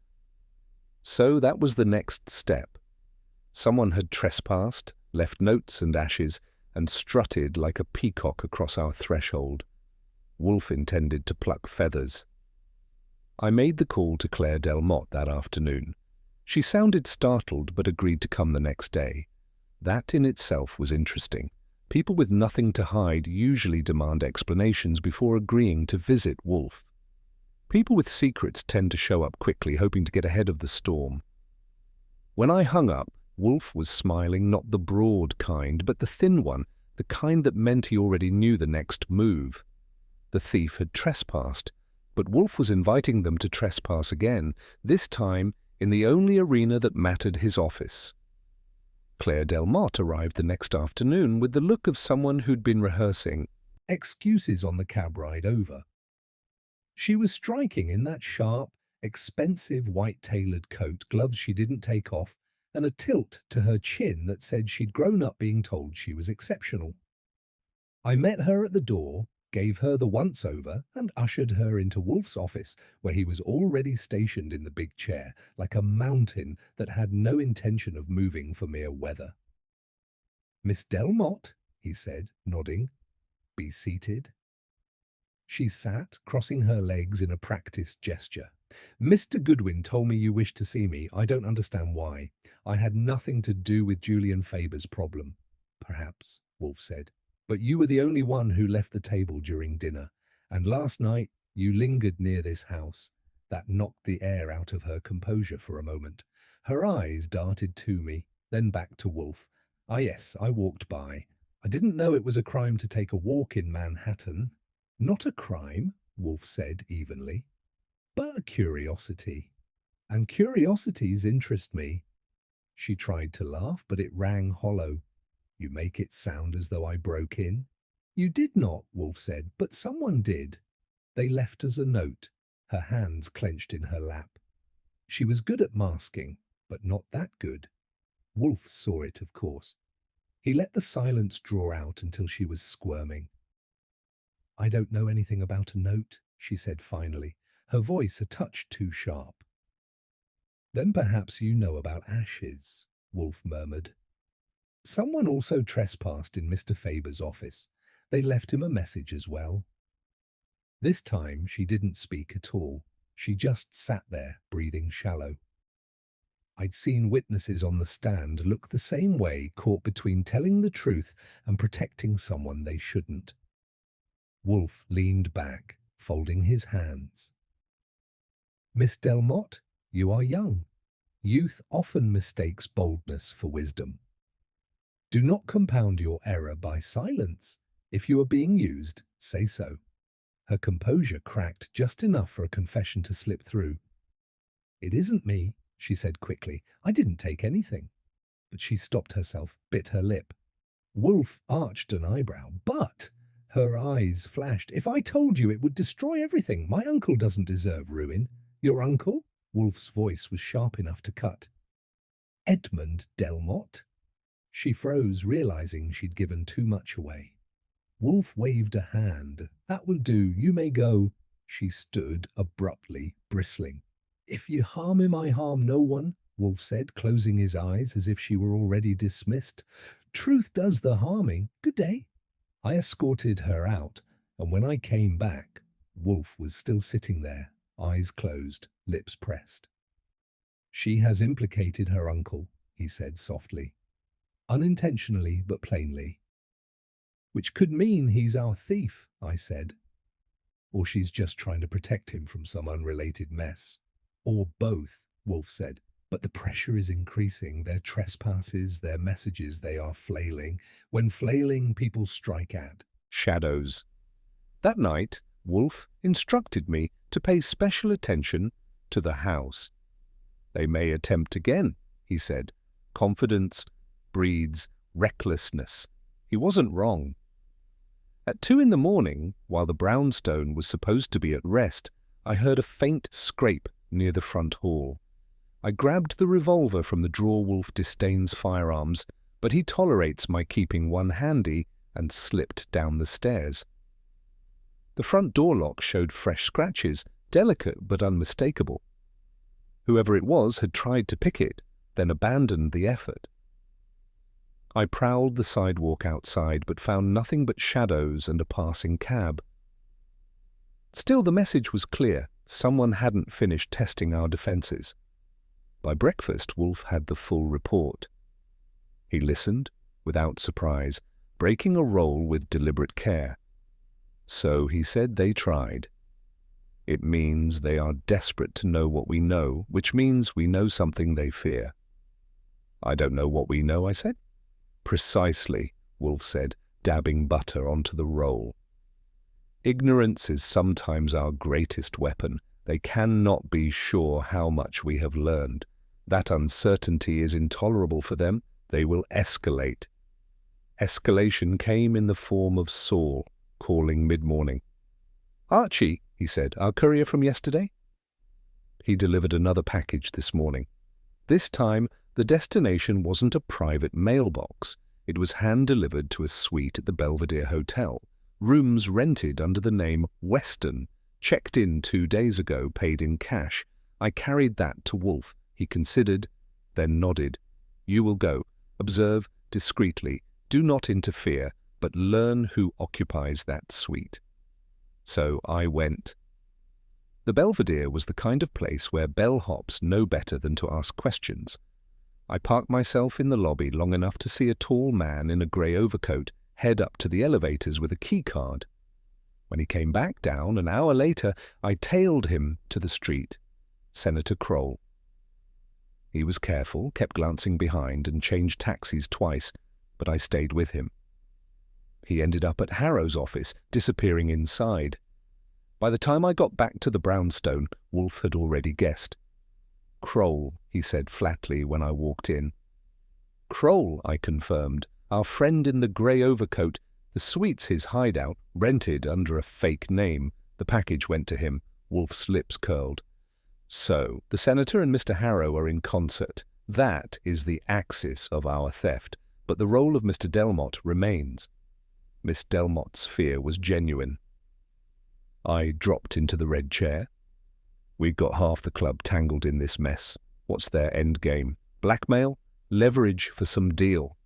So that was the next step. Someone had trespassed, left notes and ashes, and strutted like a peacock across our threshold. Wolfe intended to pluck feathers. I made the call to Claire Delmotte that afternoon. She sounded startled but agreed to come the next day. That in itself was interesting. People with nothing to hide usually demand explanations before agreeing to visit Wolfe. People with secrets tend to show up quickly, hoping to get ahead of the storm. When I hung up, Wolfe was smiling, not the broad kind, but the thin one, the kind that meant he already knew the next move. The thief had trespassed, but Wolfe was inviting them to trespass again, this time in the only arena that mattered, his office. Claire Delmotte arrived the next afternoon with the look of someone who'd been rehearsing excuses on the cab ride over. She was striking in that sharp, expensive white-tailored coat, gloves she didn't take off, and a tilt to her chin that said she'd grown up being told she was exceptional. I met her at the door, gave her the once-over, and ushered her into Wolfe's office, where he was already stationed in the big chair, like a mountain that had no intention of moving for mere weather. "Miss Delmotte," he said, nodding. "Be seated." She sat, crossing her legs in a practiced gesture. "Mr. Goodwin told me you wished to see me. I don't understand why. I had nothing to do with Julian Faber's problem." "Perhaps," Wolfe said. "But you were the only one who left the table during dinner, and last night you lingered near this house." That knocked the air out of her composure for a moment. Her eyes darted to me, then back to Wolfe. "Ah yes, I walked by. I didn't know it was a crime to take a walk in Manhattan." "Not a crime," Wolfe said evenly, "but a curiosity. And curiosities interest me." She tried to laugh, but it rang hollow. "You make it sound as though I broke in." "You did not," Wolfe said, "but someone did. They left us a note." Her hands clenched in her lap. She was good at masking, but not that good. Wolfe saw it, of course. He let the silence draw out until she was squirming. "I don't know anything about a note," she said finally, her voice a touch too sharp. "Then perhaps you know about ashes," Wolfe murmured. "Someone also trespassed in Mr. Faber's office. They left him a message as well." This time she didn't speak at all. She just sat there, breathing shallow. I'd seen witnesses on the stand look the same way, caught between telling the truth and protecting someone they shouldn't. Wolfe leaned back, folding his hands. "Miss Delmotte, you are young. Youth often mistakes boldness for wisdom. Do not compound your error by silence. If you are being used, say so." Her composure cracked just enough for a confession to slip through. "It isn't me," she said quickly. "I didn't take anything." But she stopped herself, bit her lip. Wolfe arched an eyebrow, but her eyes flashed. "If I told you, it would destroy everything. My uncle doesn't deserve ruin." "Your uncle?" Wolfe's voice was sharp enough to cut. "Edmund Delmotte?" She froze, realizing she'd given too much away. Wolfe waved a hand. "That will do. You may go." She stood abruptly, bristling. "If you harm him, I harm no one," Wolfe said, closing his eyes as if she were already dismissed. "Truth does the harming. Good day." I escorted her out, and when I came back, Wolfe was still sitting there, eyes closed, lips pressed. "She has implicated her uncle," he said softly. "Unintentionally, but plainly. Which could mean he's our thief, I said. Or she's just trying to protect him from some unrelated mess. Or both, Wolfe said. But the pressure is increasing. Their trespasses, their messages, they are flailing. When flailing, people strike at shadows. That night, Wolfe instructed me to pay special attention to the house. They may attempt again, he said. Confidence breeds recklessness. He wasn't wrong. At 2 in the morning, while the brownstone was supposed to be at rest, I heard a faint scrape near the front hall. I grabbed the revolver from the drawer Wolfe disdains firearms, but he tolerates my keeping one handy, and slipped down the stairs. The front door lock showed fresh scratches, delicate but unmistakable. Whoever it was had tried to pick it, then abandoned the effort. I prowled the sidewalk outside, but found nothing but shadows and a passing cab. Still, the message was clear. Someone hadn't finished testing our defenses. By breakfast, Wolfe had the full report. He listened, without surprise, breaking a roll with deliberate care. So, he said, they tried. It means they are desperate to know what we know, which means we know something they fear. I don't know what we know, I said. Precisely, Wolfe said, dabbing butter onto the roll. Ignorance is sometimes our greatest weapon. They cannot be sure how much we have learned. That uncertainty is intolerable for them. They will escalate. Escalation came in the form of Saul, calling mid-morning. Archie, he said, our courier from yesterday? He delivered another package this morning. This time, the destination wasn't a private mailbox. It was hand-delivered to a suite at the Belvedere Hotel. Rooms rented under the name Weston. Checked in 2 days ago, paid in cash. I carried that to Wolfe. He considered, then nodded. You will go. Observe discreetly. Do not interfere, but learn who occupies that suite. So I went. The Belvedere was the kind of place where bellhops know better than to ask questions. I parked myself in the lobby long enough to see a tall man in a grey overcoat head up to the elevators with a key card. When he came back down, an hour later, I tailed him to the street. Senator Kroll. He was careful, kept glancing behind, and changed taxis twice, but I stayed with him. He ended up at Harrow's office, disappearing inside. By the time I got back to the brownstone, Wolfe had already guessed. Kroll, he said flatly when I walked in. Kroll, I confirmed, our friend in the grey overcoat. The suite's his hideout, rented under a fake name. The package went to him. Wolfe's lips curled. So, the Senator and Mr. Harrow are in concert. That is the axis of our theft. But the role of Mr. Delmotte remains. Miss Delmotte's fear was genuine. I dropped into the red chair. We've got half the club tangled in this mess. What's their end game? Blackmail? Leverage for some deal?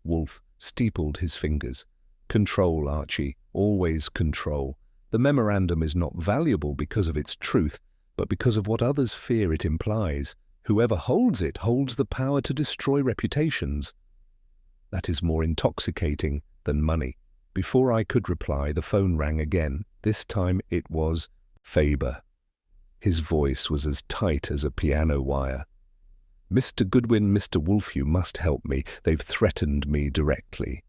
Wolfe steepled his fingers. Control, Archie. Always control. The memorandum is not valuable because of its truth, but because of what others fear it implies. Whoever holds it holds the power to destroy reputations. That is more intoxicating than money. Before I could reply, the phone rang again. This time it was Faber. His voice was as tight as a piano wire. Mr. Goodwin, Mr. Wolfe, you must help me. They've threatened me directly.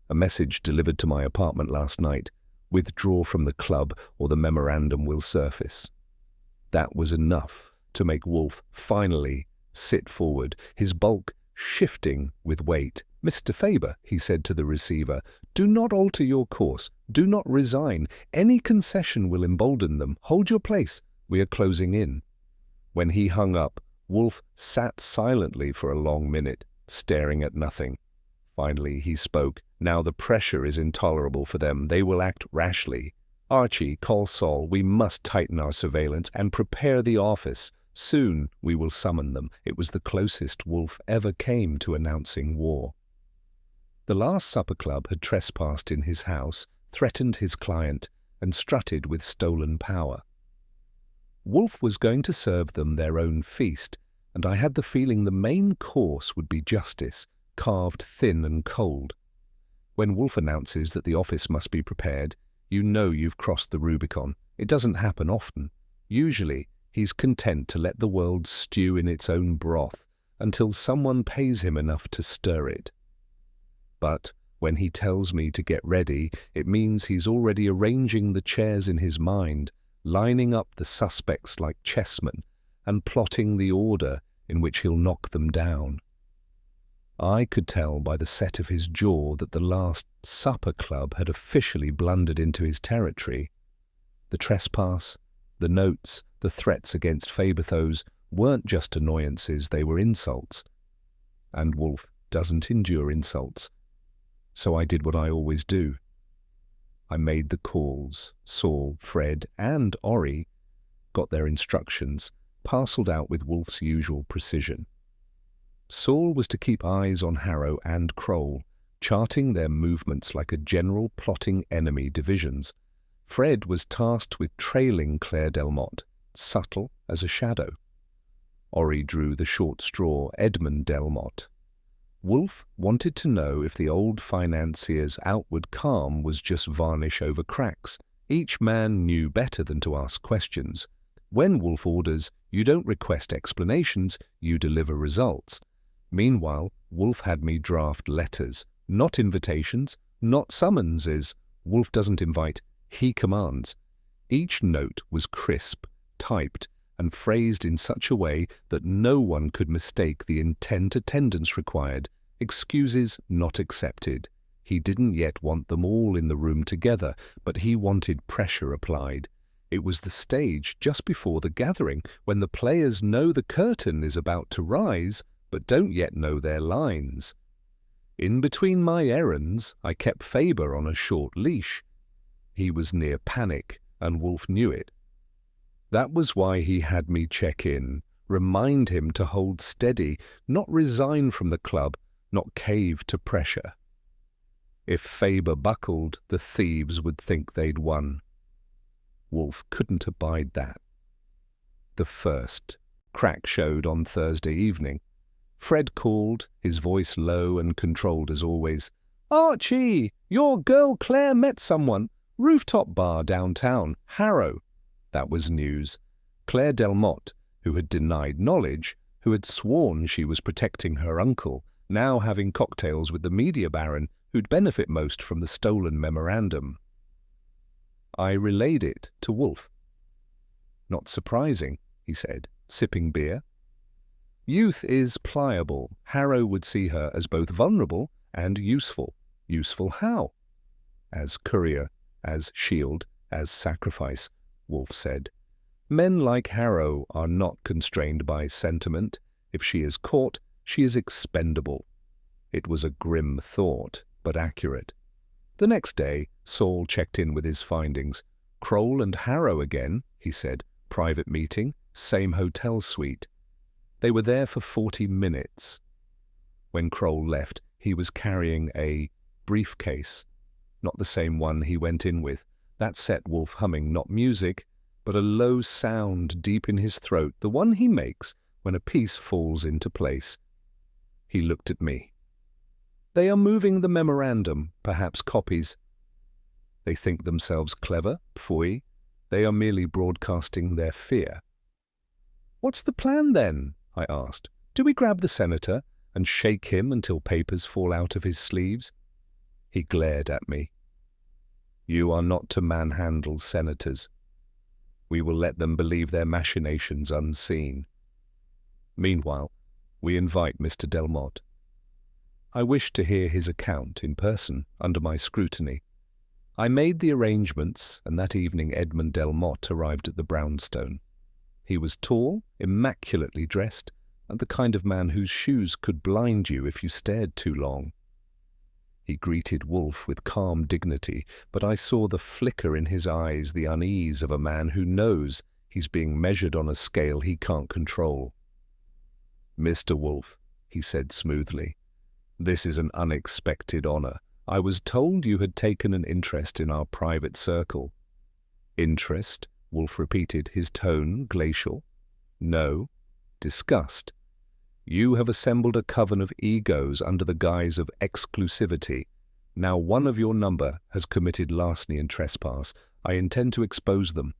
A message delivered to my apartment last night. Withdraw from the club or the memorandum will surface. That was enough to make Wolfe finally sit forward, his bulk shifting with weight. Mr. Faber, he said to the receiver, do not alter your course. Do not resign. Any concession will embolden them. Hold your place. We are closing in. When he hung up, Wolfe sat silently for a long minute, staring at nothing. Finally he spoke. Now the pressure is intolerable for them. They will act rashly. Archie, call Sol. We must tighten our surveillance and prepare the office. Soon we will summon them. It was the closest Wolfe ever came to announcing war. The last supper club had trespassed in his house, threatened his client, and strutted with stolen power. Wolfe was going to serve them their own feast, and I had the feeling the main course would be justice, carved thin and cold. When Wolfe announces that the office must be prepared, you know you've crossed the Rubicon. It doesn't happen often. Usually, he's content to let the world stew in its own broth until someone pays him enough to stir it. But when he tells me to get ready, it means he's already arranging the chairs in his mind, lining up the suspects like chessmen, and plotting the order in which he'll knock them down. I could tell by the set of his jaw that the last supper club had officially blundered into his territory. The trespass, the notes, the threats against Faberthos weren't just annoyances, they were insults. And Wolfe doesn't endure insults. So I did what I always do. I made the calls. Saul, Fred, and Orrie got their instructions, parcelled out with Wolfe's usual precision. Saul was to keep eyes on Harrow and Kroll, charting their movements like a general plotting enemy divisions. Fred was tasked with trailing Claire Delmotte, subtle as a shadow. Orrie drew the short straw, Edmund Delmotte. Wolfe wanted to know if the old financier's outward calm was just varnish over cracks. Each man knew better than to ask questions. When Wolfe orders, you don't request explanations, you deliver results. Meanwhile, Wolfe had me draft letters, not invitations, not summonses. Wolfe doesn't invite, he commands. Each note was crisp, typed, and phrased in such a way that no one could mistake the intent attendance required, excuses not accepted. He didn't yet want them all in the room together, but he wanted pressure applied. It was the stage just before the gathering, when the players know the curtain is about to rise, but don't yet know their lines. In between my errands, I kept Faber on a short leash. He was near panic, and Wolfe knew it. That was why he had me check in, remind him to hold steady, not resign from the club, not cave to pressure. If Faber buckled, the thieves would think they'd won. Wolfe couldn't abide that. The first crack showed on Thursday evening. Fred called, his voice low and controlled as always. "Archie, your girl Claire met someone. Rooftop bar downtown, Harrow." That was news. Claire Delmotte, who had denied knowledge, who had sworn she was protecting her uncle, now having cocktails with the media baron who'd benefit most from the stolen memorandum. I relayed it to Wolfe. "Not surprising," he said, sipping beer. "Youth is pliable. Harrow would see her as both vulnerable and useful." "Useful how?" "As courier, as shield, as sacrifice," Wolfe said. "Men like Harrow are not constrained by sentiment. If she is caught, she is expendable." It was a grim thought, but accurate. The next day, Saul checked in with his findings. "Kroll and Harrow again," he said. "Private meeting, same hotel suite." They were there for 40 minutes. When Kroll left, he was carrying a briefcase, not the same one he went in with. That set Wolfe humming not music, but a low sound deep in his throat, the one he makes when a piece falls into place. He looked at me. "They are moving the memorandum, perhaps copies. They think themselves clever, pfui. They are merely broadcasting their fear." "What's the plan then?" I asked. "Do we grab the senator and shake him until papers fall out of his sleeves?" He glared at me. "You are not to manhandle senators. We will let them believe their machinations unseen. Meanwhile, we invite Mr. Delmotte." I wished to hear his account in person, under my scrutiny. I made the arrangements, and that evening Edmund Delmotte arrived at the brownstone. He was tall, immaculately dressed, and the kind of man whose shoes could blind you if you stared too long. He greeted Wolfe with calm dignity, but I saw the flicker in his eyes, the unease of a man who knows he's being measured on a scale he can't control. "Mr. Wolfe," he said smoothly, "this is an unexpected honor. I was told you had taken an interest in our private circle." "Interest?" Wolfe repeated, his tone glacial. "No, disgust. You have assembled a coven of egos under the guise of exclusivity. Now one of your number has committed larceny and trespass. I intend to expose them.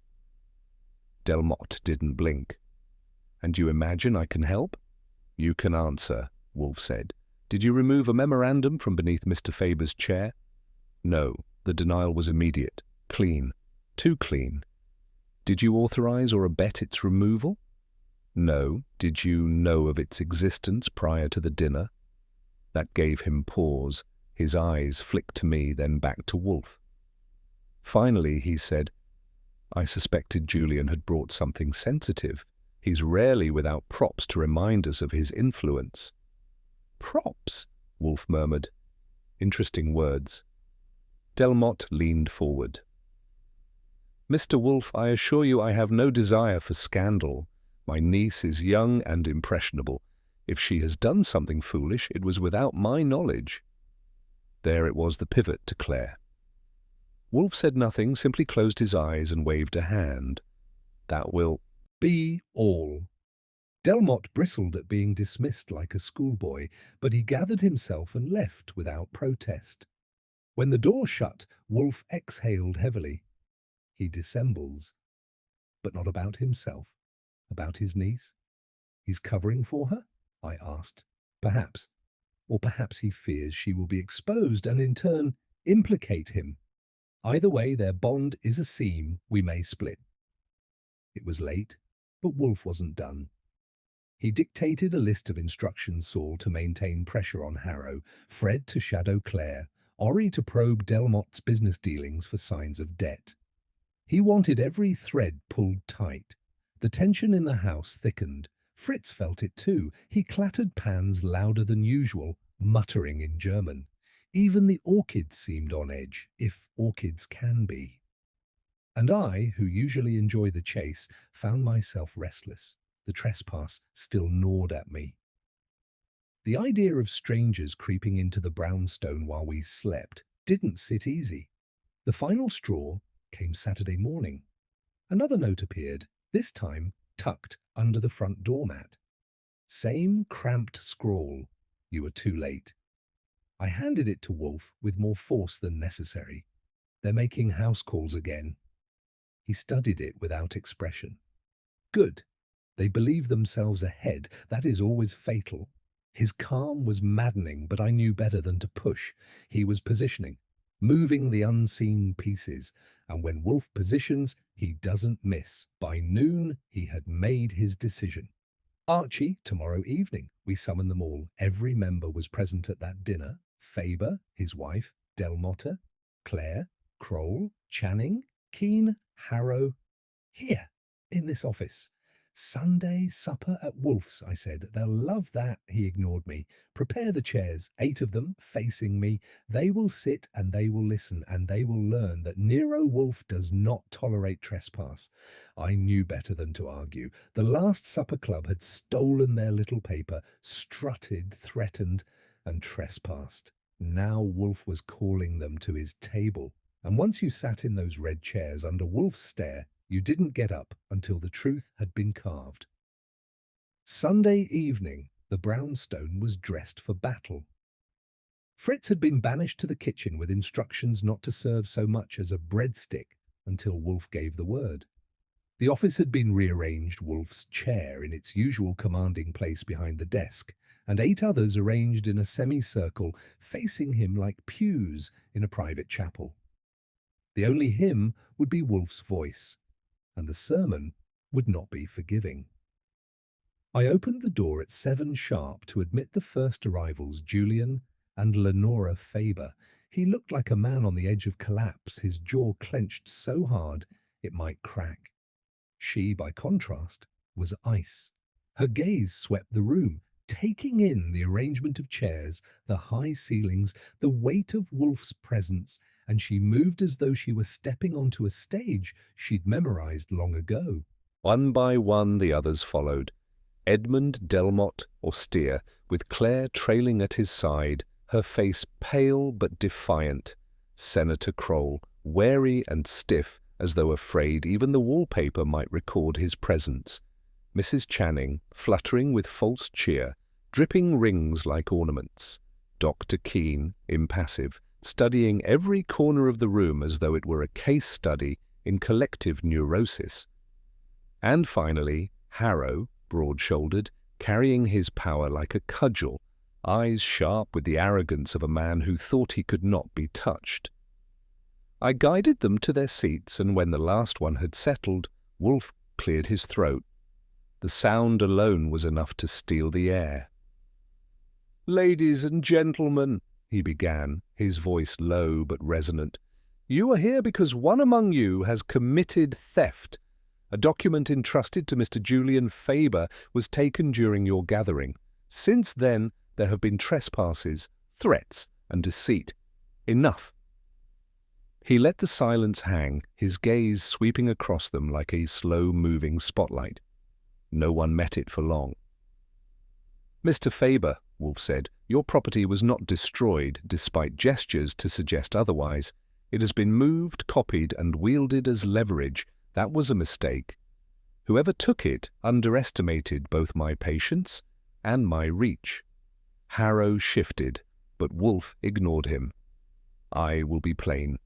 Delmotte didn't blink. And you imagine I can help? You can answer, Wolfe said. Did you remove a memorandum from beneath Mr. Faber's chair? No, the denial was immediate. Clean. Too clean. Did you authorize or abet its removal? No. Did you know of its existence prior to the dinner? That gave him pause. His eyes flicked to me, then back to Wolfe. Finally, he said, I suspected Julian had brought something sensitive. He's rarely without props to remind us of his influence. Props? Wolfe murmured. Interesting words. Delmotte leaned forward. Mr. Wolfe, I assure you I have no desire for scandal. My niece is young and impressionable. If she has done something foolish, it was without my knowledge. There it was, the pivot to Claire. Wolfe said nothing, simply closed his eyes and waved a hand. That will be all. Delmotte bristled at being dismissed like a schoolboy, but he gathered himself and left without protest. When the door shut, Wolfe exhaled heavily. He dissembles. But not about himself. About his niece. He's covering for her? I asked. Perhaps. Or perhaps he fears she will be exposed and in turn implicate him. Either way, their bond is a seam we may split. It was late, but Wolfe wasn't done. He dictated a list of instructions Saul to maintain pressure on Harrow, Fred to shadow Claire, Ori to probe Delmotte's business dealings for signs of debt. He wanted every thread pulled tight. The tension in the house thickened. Fritz felt it too. He clattered pans louder than usual, muttering in German. Even the orchids seemed on edge, if orchids can be. And I, who usually enjoy the chase, found myself restless. The trespass still gnawed at me. The idea of strangers creeping into the brownstone while we slept didn't sit easy. The final straw came Saturday morning. Another note appeared, this time tucked under the front doormat. Same cramped scrawl, you were too late. I handed it to Wolfe with more force than necessary. They're making house calls again. He studied it without expression. Good. They believe themselves ahead. That is always fatal. His calm was maddening, but I knew better than to push. He was positioning, moving the unseen pieces, and when Wolfe positions, he doesn't miss. By noon, he had made his decision. Archie, tomorrow evening. We summoned them all. Every member was present at that dinner. Faber, his wife, Delmotte, Claire, Kroll, Channing, Keene, Harrow. Here, in this office. Sunday supper at Wolfe's, I said. They'll love that. He ignored me. Prepare the chairs, 8 of them, facing me. They will sit and they will listen and they will learn that Nero Wolfe does not tolerate trespass. I knew better than to argue. The Last Supper Club had stolen their little paper, strutted, threatened, and trespassed. Now Wolfe was calling them to his table. And once you sat in those red chairs under Wolfe's stare, you didn't get up until the truth had been carved. Sunday evening, the brownstone was dressed for battle. Fritz had been banished to the kitchen with instructions not to serve so much as a breadstick until Wolfe gave the word. The office had been rearranged, Wolfe's chair in its usual commanding place behind the desk, and 8 others arranged in a semicircle facing him like pews in a private chapel. The only hymn would be Wolfe's voice, and the sermon would not be forgiving. I opened the door at 7 sharp to admit the first arrivals, Julian and Lenora Faber. He looked like a man on the edge of collapse, his jaw clenched so hard it might crack. She, by contrast, was ice. Her gaze swept the room, taking in the arrangement of chairs, the high ceilings, the weight of Wolfe's presence, and she moved as though she were stepping onto a stage she'd memorized long ago. One by one the others followed. Edmund Delmotte, austere, with Claire trailing at his side, her face pale but defiant. Senator Kroll, wary and stiff, as though afraid even the wallpaper might record his presence. Mrs. Channing, fluttering with false cheer, dripping rings like ornaments. Dr. Keene, impassive, studying every corner of the room as though it were a case study in collective neurosis. And finally, Harrow, broad-shouldered, carrying his power like a cudgel, eyes sharp with the arrogance of a man who thought he could not be touched. I guided them to their seats, and when the last one had settled, Wolfe cleared his throat. The sound alone was enough to steal the air. "Ladies and gentlemen," he began, his voice low but resonant, "you are here because one among you has committed theft. A document entrusted to Mr. Julian Faber was taken during your gathering. Since then, there have been trespasses, threats, and deceit. Enough." He let the silence hang, his gaze sweeping across them like a slow-moving spotlight. No one met it for long. "Mr. Faber," Wolfe said, "your property was not destroyed, despite gestures to suggest otherwise. It has been moved, copied, and wielded as leverage. That was a mistake. Whoever took it underestimated both my patience and my reach." Harrow shifted, but Wolfe ignored him. "I will be plain.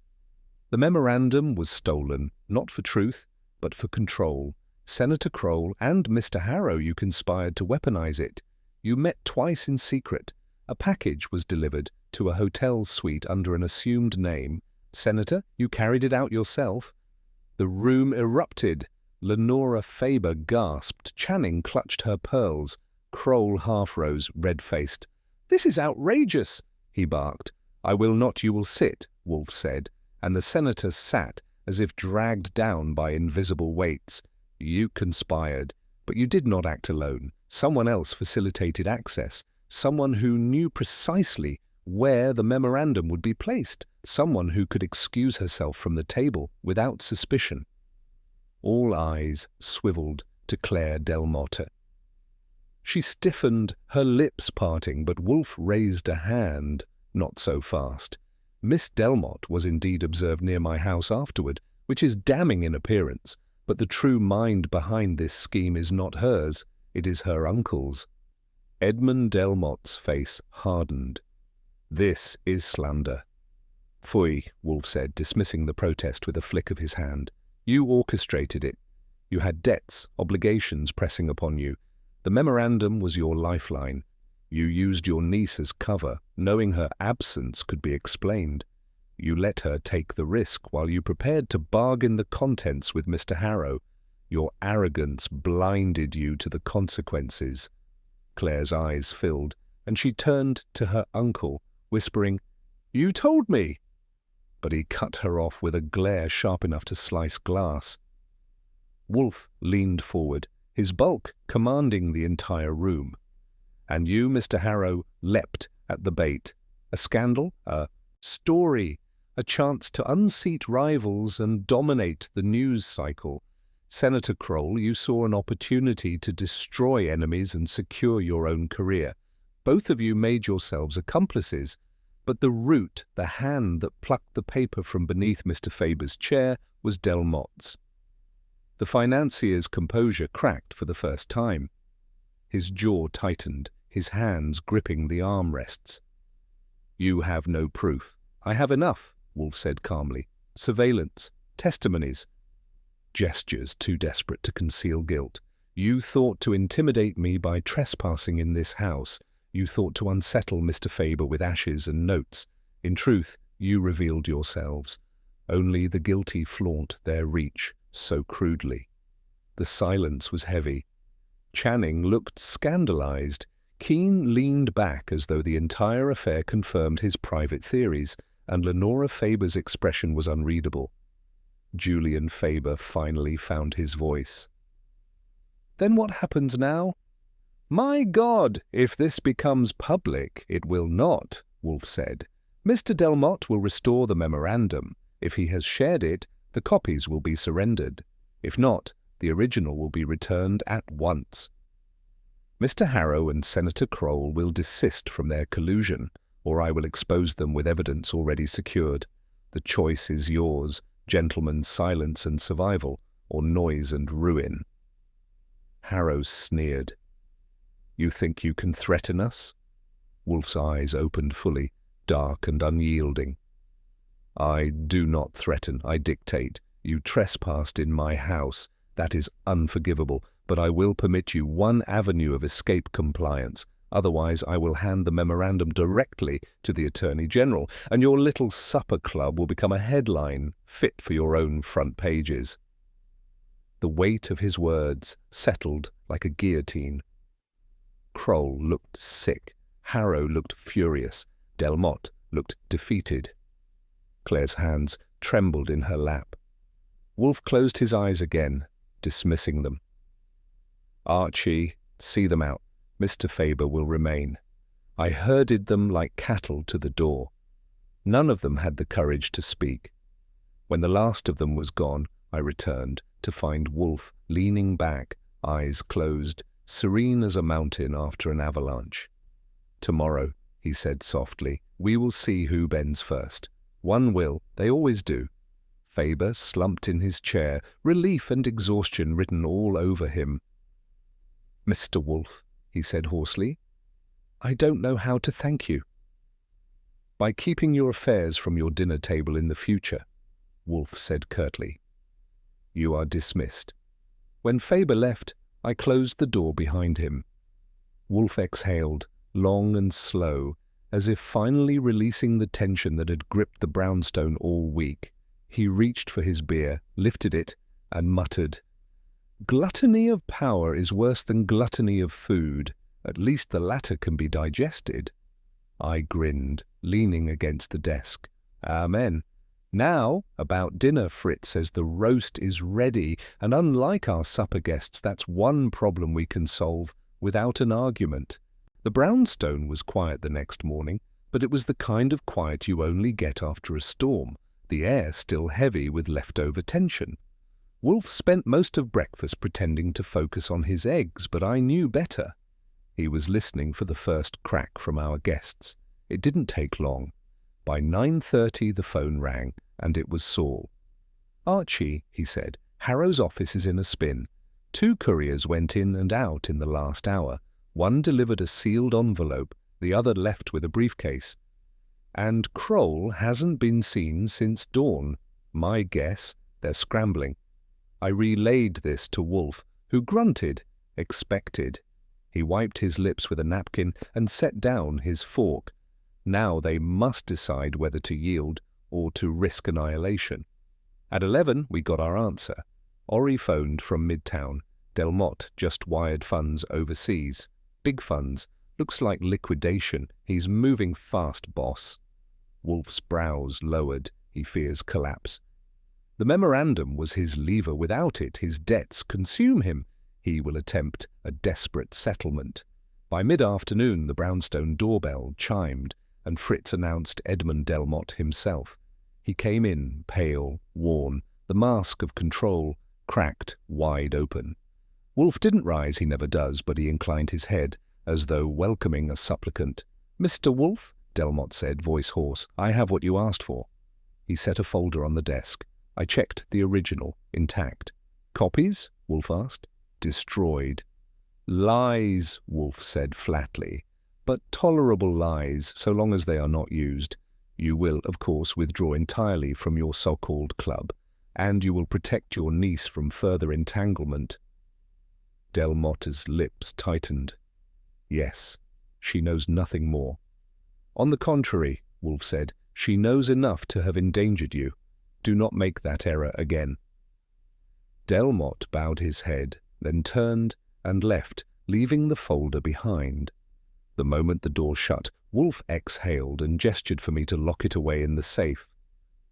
The memorandum was stolen, not for truth, but for control. Senator Kroll and Mr. Harrow, you conspired to weaponize it. You met twice in secret. A package was delivered to a hotel suite under an assumed name. Senator, you carried it out yourself." The room erupted. Lenora Faber gasped. Channing clutched her pearls. Kroll half rose, red-faced. "This is outrageous," he barked. "I will not, you will sit," Wolfe said, and the senator sat as if dragged down by invisible weights. "You conspired, but you did not act alone. Someone else facilitated access, someone who knew precisely where the memorandum would be placed, someone who could excuse herself from the table without suspicion." All eyes swiveled to Claire Delmotte. She stiffened, her lips parting, but Wolfe raised a hand. "Not so fast. Miss Delmotte was indeed observed near my house afterward, which is damning in appearance, but the true mind behind this scheme is not hers, it is her uncle's." Edmund Delmotte's face hardened. "This is slander." "Phooey," Wolfe said, dismissing the protest with a flick of his hand. "You orchestrated it. You had debts, obligations pressing upon you. The memorandum was your lifeline. You used your niece as cover, knowing her absence could be explained. You let her take the risk while you prepared to bargain the contents with Mr. Harrow. Your arrogance blinded you to the consequences." Claire's eyes filled, and she turned to her uncle, whispering, "You told me!" But he cut her off with a glare sharp enough to slice glass. Wolfe leaned forward, his bulk commanding the entire room. "And you, Mr. Harrow, leapt at the bait. A scandal, a story, a chance to unseat rivals and dominate the news cycle. Senator Kroll, you saw an opportunity to destroy enemies and secure your own career. Both of you made yourselves accomplices, but the root, the hand that plucked the paper from beneath Mr. Faber's chair, was Delmotte's." The financier's composure cracked for the first time. His jaw tightened, his hands gripping the armrests. "You have no proof." "I have enough," Wolfe said calmly. "Surveillance, testimonies." Gestures too desperate to conceal guilt. "You thought to intimidate me by trespassing in this house. You thought to unsettle Mr. Faber with ashes and notes. In truth, you revealed yourselves. Only the guilty flaunt their reach so crudely." The silence was heavy. Channing looked scandalized. Keene leaned back as though the entire affair confirmed his private theories, and Lenora Faber's expression was unreadable. Julian Faber finally found his voice. "Then what happens now?" "My God, if this becomes public, it will not," Wolfe said. "Mr. Delmotte will restore the memorandum. If he has shared it, the copies will be surrendered. If not, the original will be returned at once. Mr. Harrow and Senator Kroll will desist from their collusion, or I will expose them with evidence already secured. The choice is yours, gentlemen, silence and survival, or noise and ruin." Harrow sneered. "You think you can threaten us?" Wolfe's eyes opened fully, dark and unyielding. I do not threaten, I dictate. You trespassed in my house. That is unforgivable, but I will permit you one avenue of escape compliance. Otherwise, I will hand the memorandum directly to the Attorney General, and your little supper club will become a headline fit for your own front pages. The weight of his words settled like a guillotine. Kroll looked sick. Harrow looked furious. Delmotte looked defeated. Claire's hands trembled in her lap. Wolfe closed his eyes again, dismissing them. Archie, see them out. Mr. Faber will remain. I herded them like cattle to the door. None of them had the courage to speak. When the last of them was gone, I returned to find Wolfe leaning back, eyes closed, serene as a mountain after an avalanche. Tomorrow, he said softly, we will see who bends first. One will, they always do. Faber slumped in his chair, relief and exhaustion written all over him. Mr. Wolfe, he said hoarsely, I don't know how to thank you. By keeping your affairs from your dinner table in the future, Wolfe said curtly. You are dismissed. When Faber left, I closed the door behind him. Wolfe exhaled, long and slow, as if finally releasing the tension that had gripped the brownstone all week. He reached for his beer, lifted it, and muttered, Gluttony of power is worse than gluttony of food. At least the latter can be digested. I grinned, leaning against the desk. Amen. Now, about dinner, Fritz says the roast is ready, and unlike our supper guests, that's one problem we can solve without an argument. The brownstone was quiet the next morning, but it was the kind of quiet you only get after a storm, the air still heavy with leftover tension. Wolfe spent most of breakfast pretending to focus on his eggs, but I knew better. He was listening for the first crack from our guests. It didn't take long. By 9:30 the phone rang, and it was Saul. Archie, he said, Harrow's office is in a spin. 2 couriers went in and out in the last hour. One delivered a sealed envelope, the other left with a briefcase. And Kroll hasn't been seen since dawn. My guess, they're scrambling. I relayed this to Wolfe, who grunted, expected. He wiped his lips with a napkin and set down his fork. Now they must decide whether to yield or to risk annihilation. At 11 we got our answer. Ori phoned from Midtown. Delmotte just wired funds overseas. Big funds. Looks like liquidation. He's moving fast, boss. Wolfe's brows lowered. He fears collapse. The memorandum was his lever. Without it, his debts consume him. He will attempt a desperate settlement. By mid-afternoon, the brownstone doorbell chimed, and Fritz announced Edmund Delmotte himself. He came in, pale, worn, the mask of control cracked wide open. Wolfe didn't rise, he never does, but he inclined his head, as though welcoming a supplicant. Mr. Wolfe, Delmotte said, voice hoarse, I have what you asked for. He set a folder on the desk. I checked the original, intact. Copies? Wolfe asked. Destroyed. Lies, Wolfe said flatly, but tolerable lies so long as they are not used. You will, of course, withdraw entirely from your so-called club, and you will protect your niece from further entanglement. Delmotte's lips tightened. Yes, she knows nothing more. On the contrary, Wolfe said, she knows enough to have endangered you. Do not make that error again. Delmotte bowed his head, then turned and left, leaving the folder behind. The moment the door shut, Wolfe exhaled and gestured for me to lock it away in the safe.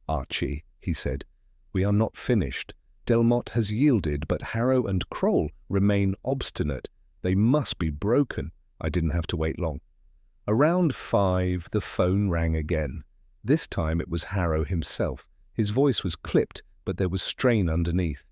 Archie, he said, we are not finished. Delmotte has yielded, but Harrow and Kroll remain obstinate. They must be broken. I didn't have to wait long. Around 5, the phone rang again. This time it was Harrow himself. His voice was clipped, but there was strain underneath.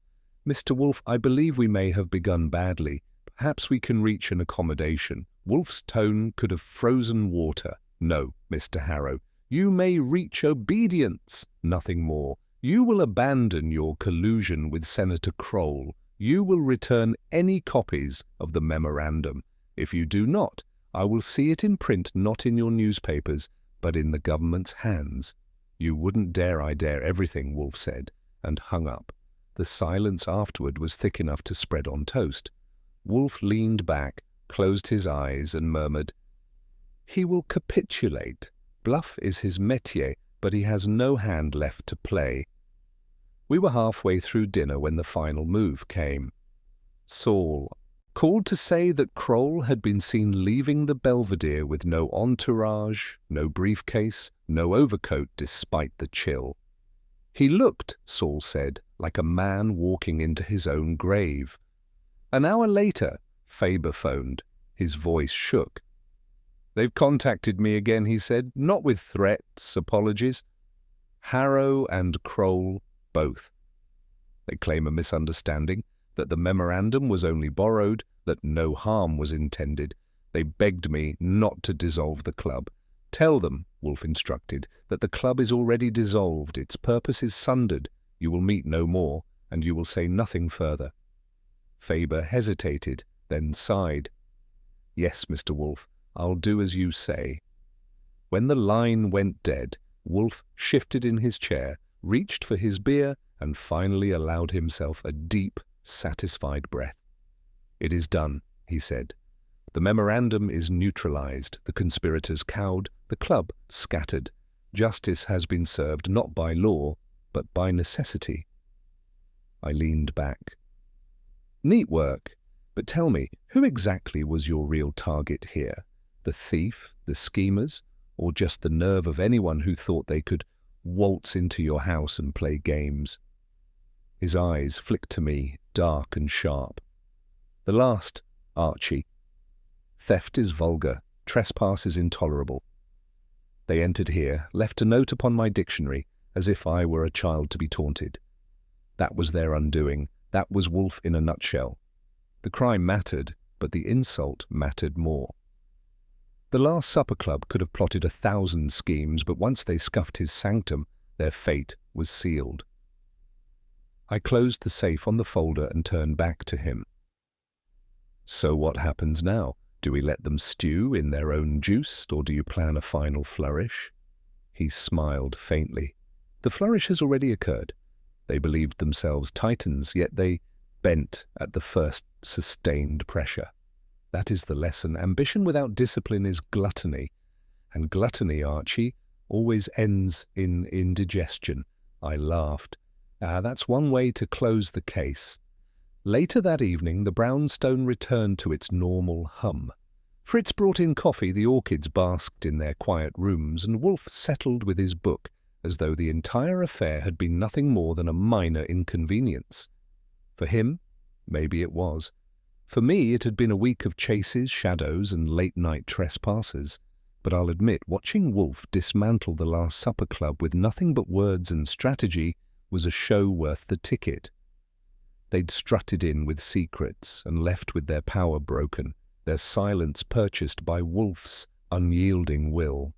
Mr. Wolfe, I believe we may have begun badly. Perhaps we can reach an accommodation. Wolfe's tone could have frozen water. No, Mr. Harrow, you may reach obedience, nothing more. You will abandon your collusion with Senator Kroll. You will return any copies of the memorandum. If you do not, I will see it in print not in your newspapers, but in the government's hands. "You wouldn't dare I dare everything," Wolfe said, and hung up. The silence afterward was thick enough to spread on toast. Wolfe leaned back, closed his eyes, and murmured, "He will capitulate. Bluff is his métier, but he has no hand left to play." We were halfway through dinner when the final move came. Saul called to say that Kroll had been seen leaving the Belvedere with no entourage, no briefcase, no overcoat despite the chill. "He looked," Saul said, "like a man walking into his own grave." An hour later, Faber phoned. His voice shook. "They've contacted me again," he said, "not with threats, apologies. Harrow and Kroll, both. They claim a misunderstanding, that the memorandum was only borrowed, that no harm was intended. They begged me not to dissolve the club. "Tell them," Wolfe instructed, "that the club is already dissolved, its purpose is sundered, you will meet no more, and you will say nothing further." Faber hesitated, then sighed. "Yes, Mr. Wolfe, I'll do as you say." When the line went dead, Wolfe shifted in his chair, reached for his beer, and finally allowed himself a deep, satisfied breath. "It is done," he said. "The memorandum is neutralized, the conspirators cowed, the club scattered. Justice has been served not by law, but by necessity." I leaned back. "Neat work. But tell me, who exactly was your real target here? The thief, the schemers, or just the nerve of anyone who thought they could waltz into your house and play games?" His eyes flicked to me, dark and sharp. "The last, Archie. Theft is vulgar, trespass is intolerable. They entered here, left a note upon my dictionary, as if I were a child to be taunted. That was their undoing. That was Wolfe in a nutshell. The crime mattered, but the insult mattered more. The Last Supper Club could have plotted 1,000 schemes, but once they scuffed his sanctum, their fate was sealed." I closed the safe on the folder and turned back to him. "So what happens now? Do we let them stew in their own juice, or do you plan a final flourish?" He smiled faintly. "The flourish has already occurred. They believed themselves titans, yet they bent at the first sustained pressure. That is the lesson. Ambition without discipline is gluttony. And gluttony, Archie, always ends in indigestion." I laughed. That's one way to close the case." Later that evening, the brownstone returned to its normal hum. Fritz brought in coffee, the orchids basked in their quiet rooms, and Wolfe settled with his book, as though the entire affair had been nothing more than a minor inconvenience. For him, maybe it was. For me, it had been a week of chases, shadows, and late-night trespassers. But I'll admit, watching Wolfe dismantle the Last Supper Club with nothing but words and strategy was a show worth the ticket. They'd strutted in with secrets and left with their power broken, their silence purchased by Wolfe's unyielding will.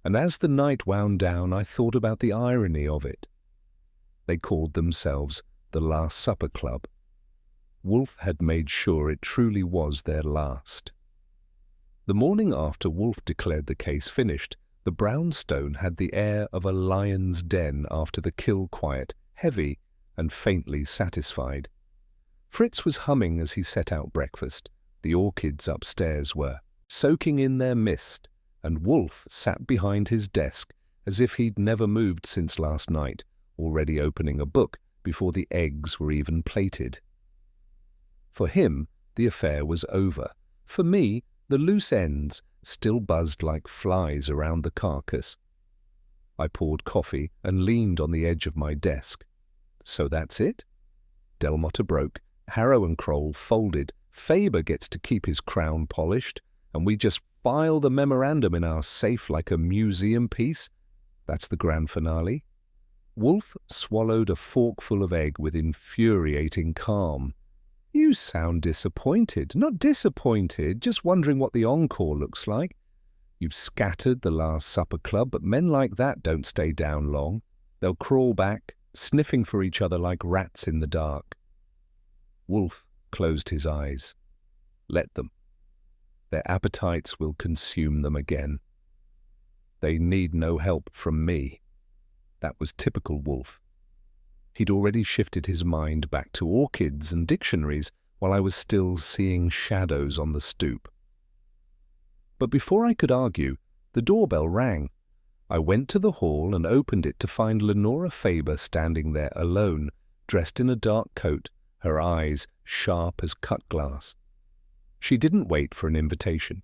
And as the night wound down, I thought about the irony of it. They called themselves the Last Supper Club. Wolfe had made sure it truly was their last. The morning after Wolfe declared the case finished, the brownstone had the air of a lion's den after the kill quiet, heavy and faintly satisfied. Fritz was humming as he set out breakfast. The orchids upstairs were soaking in their mist, and Wolfe sat behind his desk as if he'd never moved since last night, already opening a book before the eggs were even plated. For him, the affair was over. For me, the loose ends still buzzed like flies around the carcass. I poured coffee and leaned on the edge of my desk. So that's it? Delmotte broke, Harrow and Kroll folded, Faber gets to keep his crown polished, and we just file the memorandum in our safe like a museum piece? That's the grand finale? Wolfe swallowed a forkful of egg with infuriating calm. "You sound disappointed." "Not disappointed, just wondering what the encore looks like. You've scattered the Last Supper Club, but men like that don't stay down long. They'll crawl back, sniffing for each other like rats in the dark." Wolfe closed his eyes. Let them. Their appetites will consume them again. They need no help from me. That was typical Wolfe. He'd already shifted his mind back to orchids and dictionaries while I was still seeing shadows on the stoop. But before I could argue, the doorbell rang. I went to the hall and opened it to find Lenora Faber standing there alone, dressed in a dark coat, her eyes sharp as cut glass. She didn't wait for an invitation.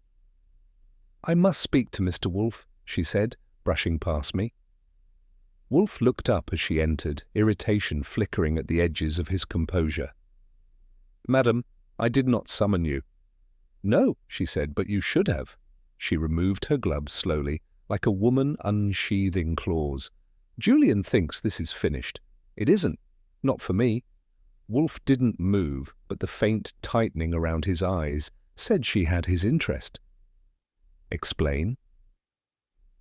"I must speak to Mr. Wolfe," she said, brushing past me. Wolfe looked up as she entered, irritation flickering at the edges of his composure. "Madam, I did not summon you." "No," she said, "but you should have." She removed her gloves slowly, like a woman unsheathing claws. "Julian thinks this is finished. It isn't. Not for me." Wolfe didn't move, but the faint tightening around his eyes said she had his interest. "Explain."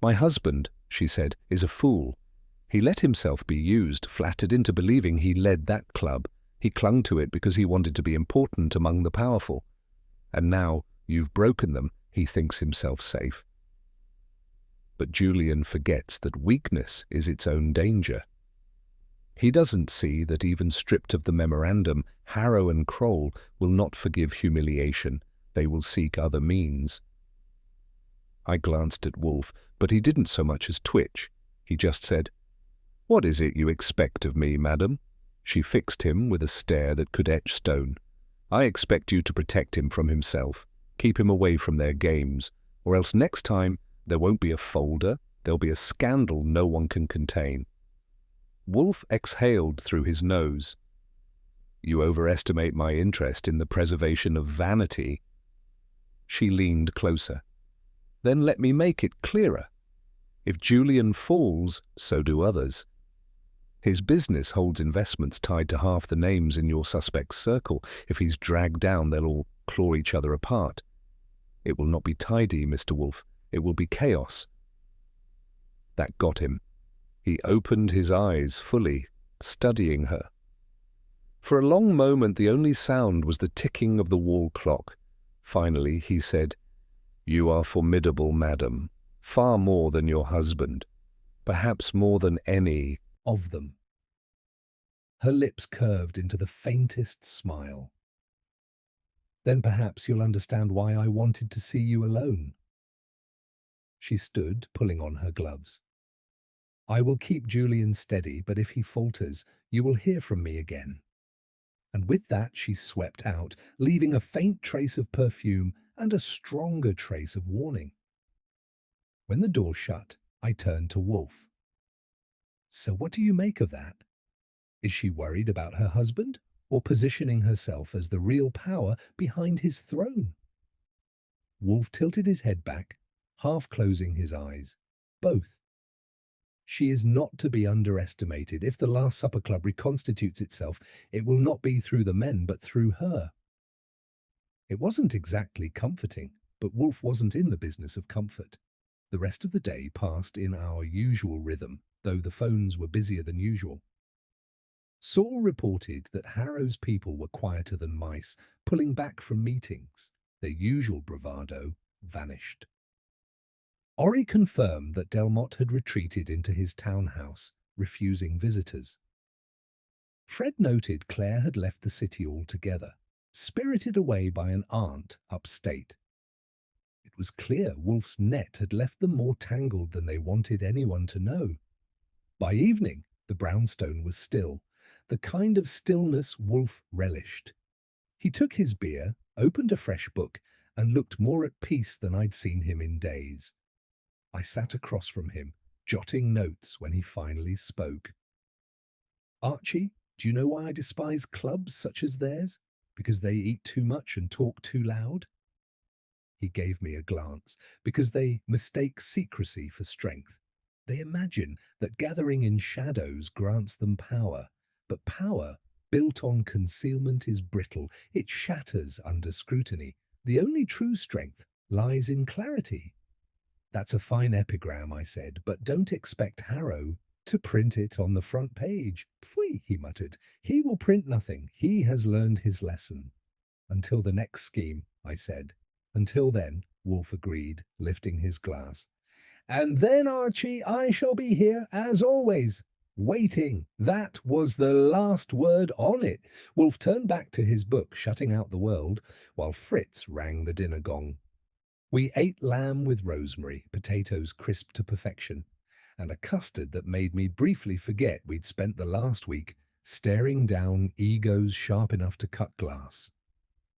"My husband," she said, "is a fool. He let himself be used, flattered into believing he led that club. He clung to it because he wanted to be important among the powerful. And now you've broken them, he thinks himself safe. But Julian forgets that weakness is its own danger. He doesn't see that even stripped of the memorandum, Harrow and Kroll will not forgive humiliation. They will seek other means." I glanced at Wolfe, but he didn't so much as twitch. He just said, "What is it you expect of me, madam?" She fixed him with a stare that could etch stone. "I expect you to protect him from himself, keep him away from their games, or else next time there won't be a folder, there'll be a scandal no one can contain." Wolfe exhaled through his nose. "You overestimate my interest in the preservation of vanity." She leaned closer. "Then let me make it clearer. If Julian falls, so do others. His business holds investments tied to half the names in your suspect's circle. If he's dragged down, they'll all claw each other apart. It will not be tidy, Mr. Wolfe. It will be chaos." That got him. He opened his eyes fully, studying her. For a long moment the only sound was the ticking of the wall clock. Finally he said, "You are formidable, madam, far more than your husband, perhaps more than any of them." Her lips curved into the faintest smile. "Then perhaps you'll understand why I wanted to see you alone." She stood, pulling on her gloves. "I will keep Julian steady, but if he falters, you will hear from me again." And with that she swept out, leaving a faint trace of perfume and a stronger trace of warning. When the door shut, I turned to Wolfe. "So what do you make of that? Is she worried about her husband, or positioning herself as the real power behind his throne?" Wolfe tilted his head back, half closing his eyes. "Both. She is not to be underestimated. If the Last Supper Club reconstitutes itself, it will not be through the men, but through her." It wasn't exactly comforting, but Wolfe wasn't in the business of comfort. The rest of the day passed in our usual rhythm, though the phones were busier than usual. Saul reported that Harrow's people were quieter than mice, pulling back from meetings. Their usual bravado vanished. Ori confirmed that Delmotte had retreated into his townhouse, refusing visitors. Fred noted Claire had left the city altogether, spirited away by an aunt upstate. It was clear Wolfe's net had left them more tangled than they wanted anyone to know. By evening, the brownstone was still, the kind of stillness Wolfe relished. He took his beer, opened a fresh book, and looked more at peace than I'd seen him in days. I sat across from him, jotting notes when he finally spoke. "Archie, do you know why I despise clubs such as theirs? Because they eat too much and talk too loud?" He gave me a glance. "Because they mistake secrecy for strength. They imagine that gathering in shadows grants them power, but power built on concealment is brittle. It shatters under scrutiny. The only true strength lies in clarity." "That's a fine epigram," I said, "but don't expect Harrow to print it on the front page." "Pfui," he muttered. "He will print nothing. He has learned his lesson." "Until the next scheme," I said. "Until then," Wolfe agreed, lifting his glass. And then, Archie, I shall be here, as always, waiting. That was the last word on it. Wolfe turned back to his book, shutting out the world, while Fritz rang the dinner gong. We ate lamb with rosemary, potatoes crisped to perfection, and a custard that made me briefly forget we'd spent the last week staring down egos sharp enough to cut glass.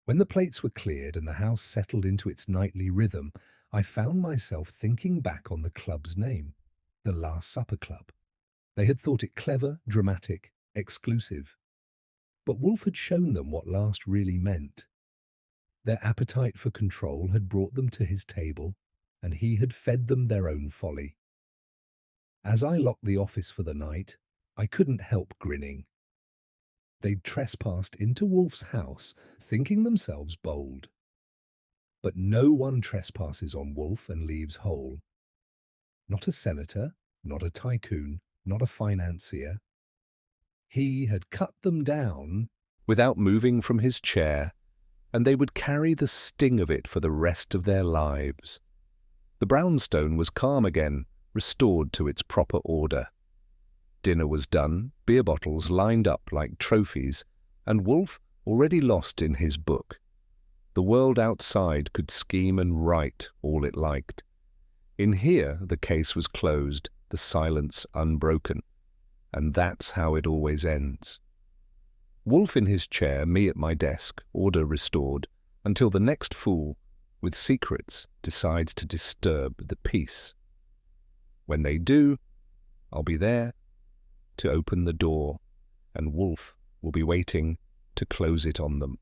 When the plates were cleared and the house settled into its nightly rhythm, I found myself thinking back on the club's name, the Last Supper Club. They had thought it clever, dramatic, exclusive. But Wolfe had shown them what last really meant. Their appetite for control had brought them to his table, and he had fed them their own folly. As I locked the office for the night, I couldn't help grinning. They'd trespassed into Wolfe's house, thinking themselves bold. But no one trespasses on Wolfe and leaves whole. Not a senator, not a tycoon, not a financier. He had cut them down without moving from his chair, and they would carry the sting of it for the rest of their lives. The brownstone was calm again, restored to its proper order. Dinner was done, beer bottles lined up like trophies, and Wolfe already lost in his book. The world outside could scheme and write all it liked. In here the case was closed, the silence unbroken, and that's how it always ends. Wolfe in his chair, me at my desk, order restored, until the next fool, with secrets, decides to disturb the peace. When they do, I'll be there to open the door, and Wolfe will be waiting to close it on them.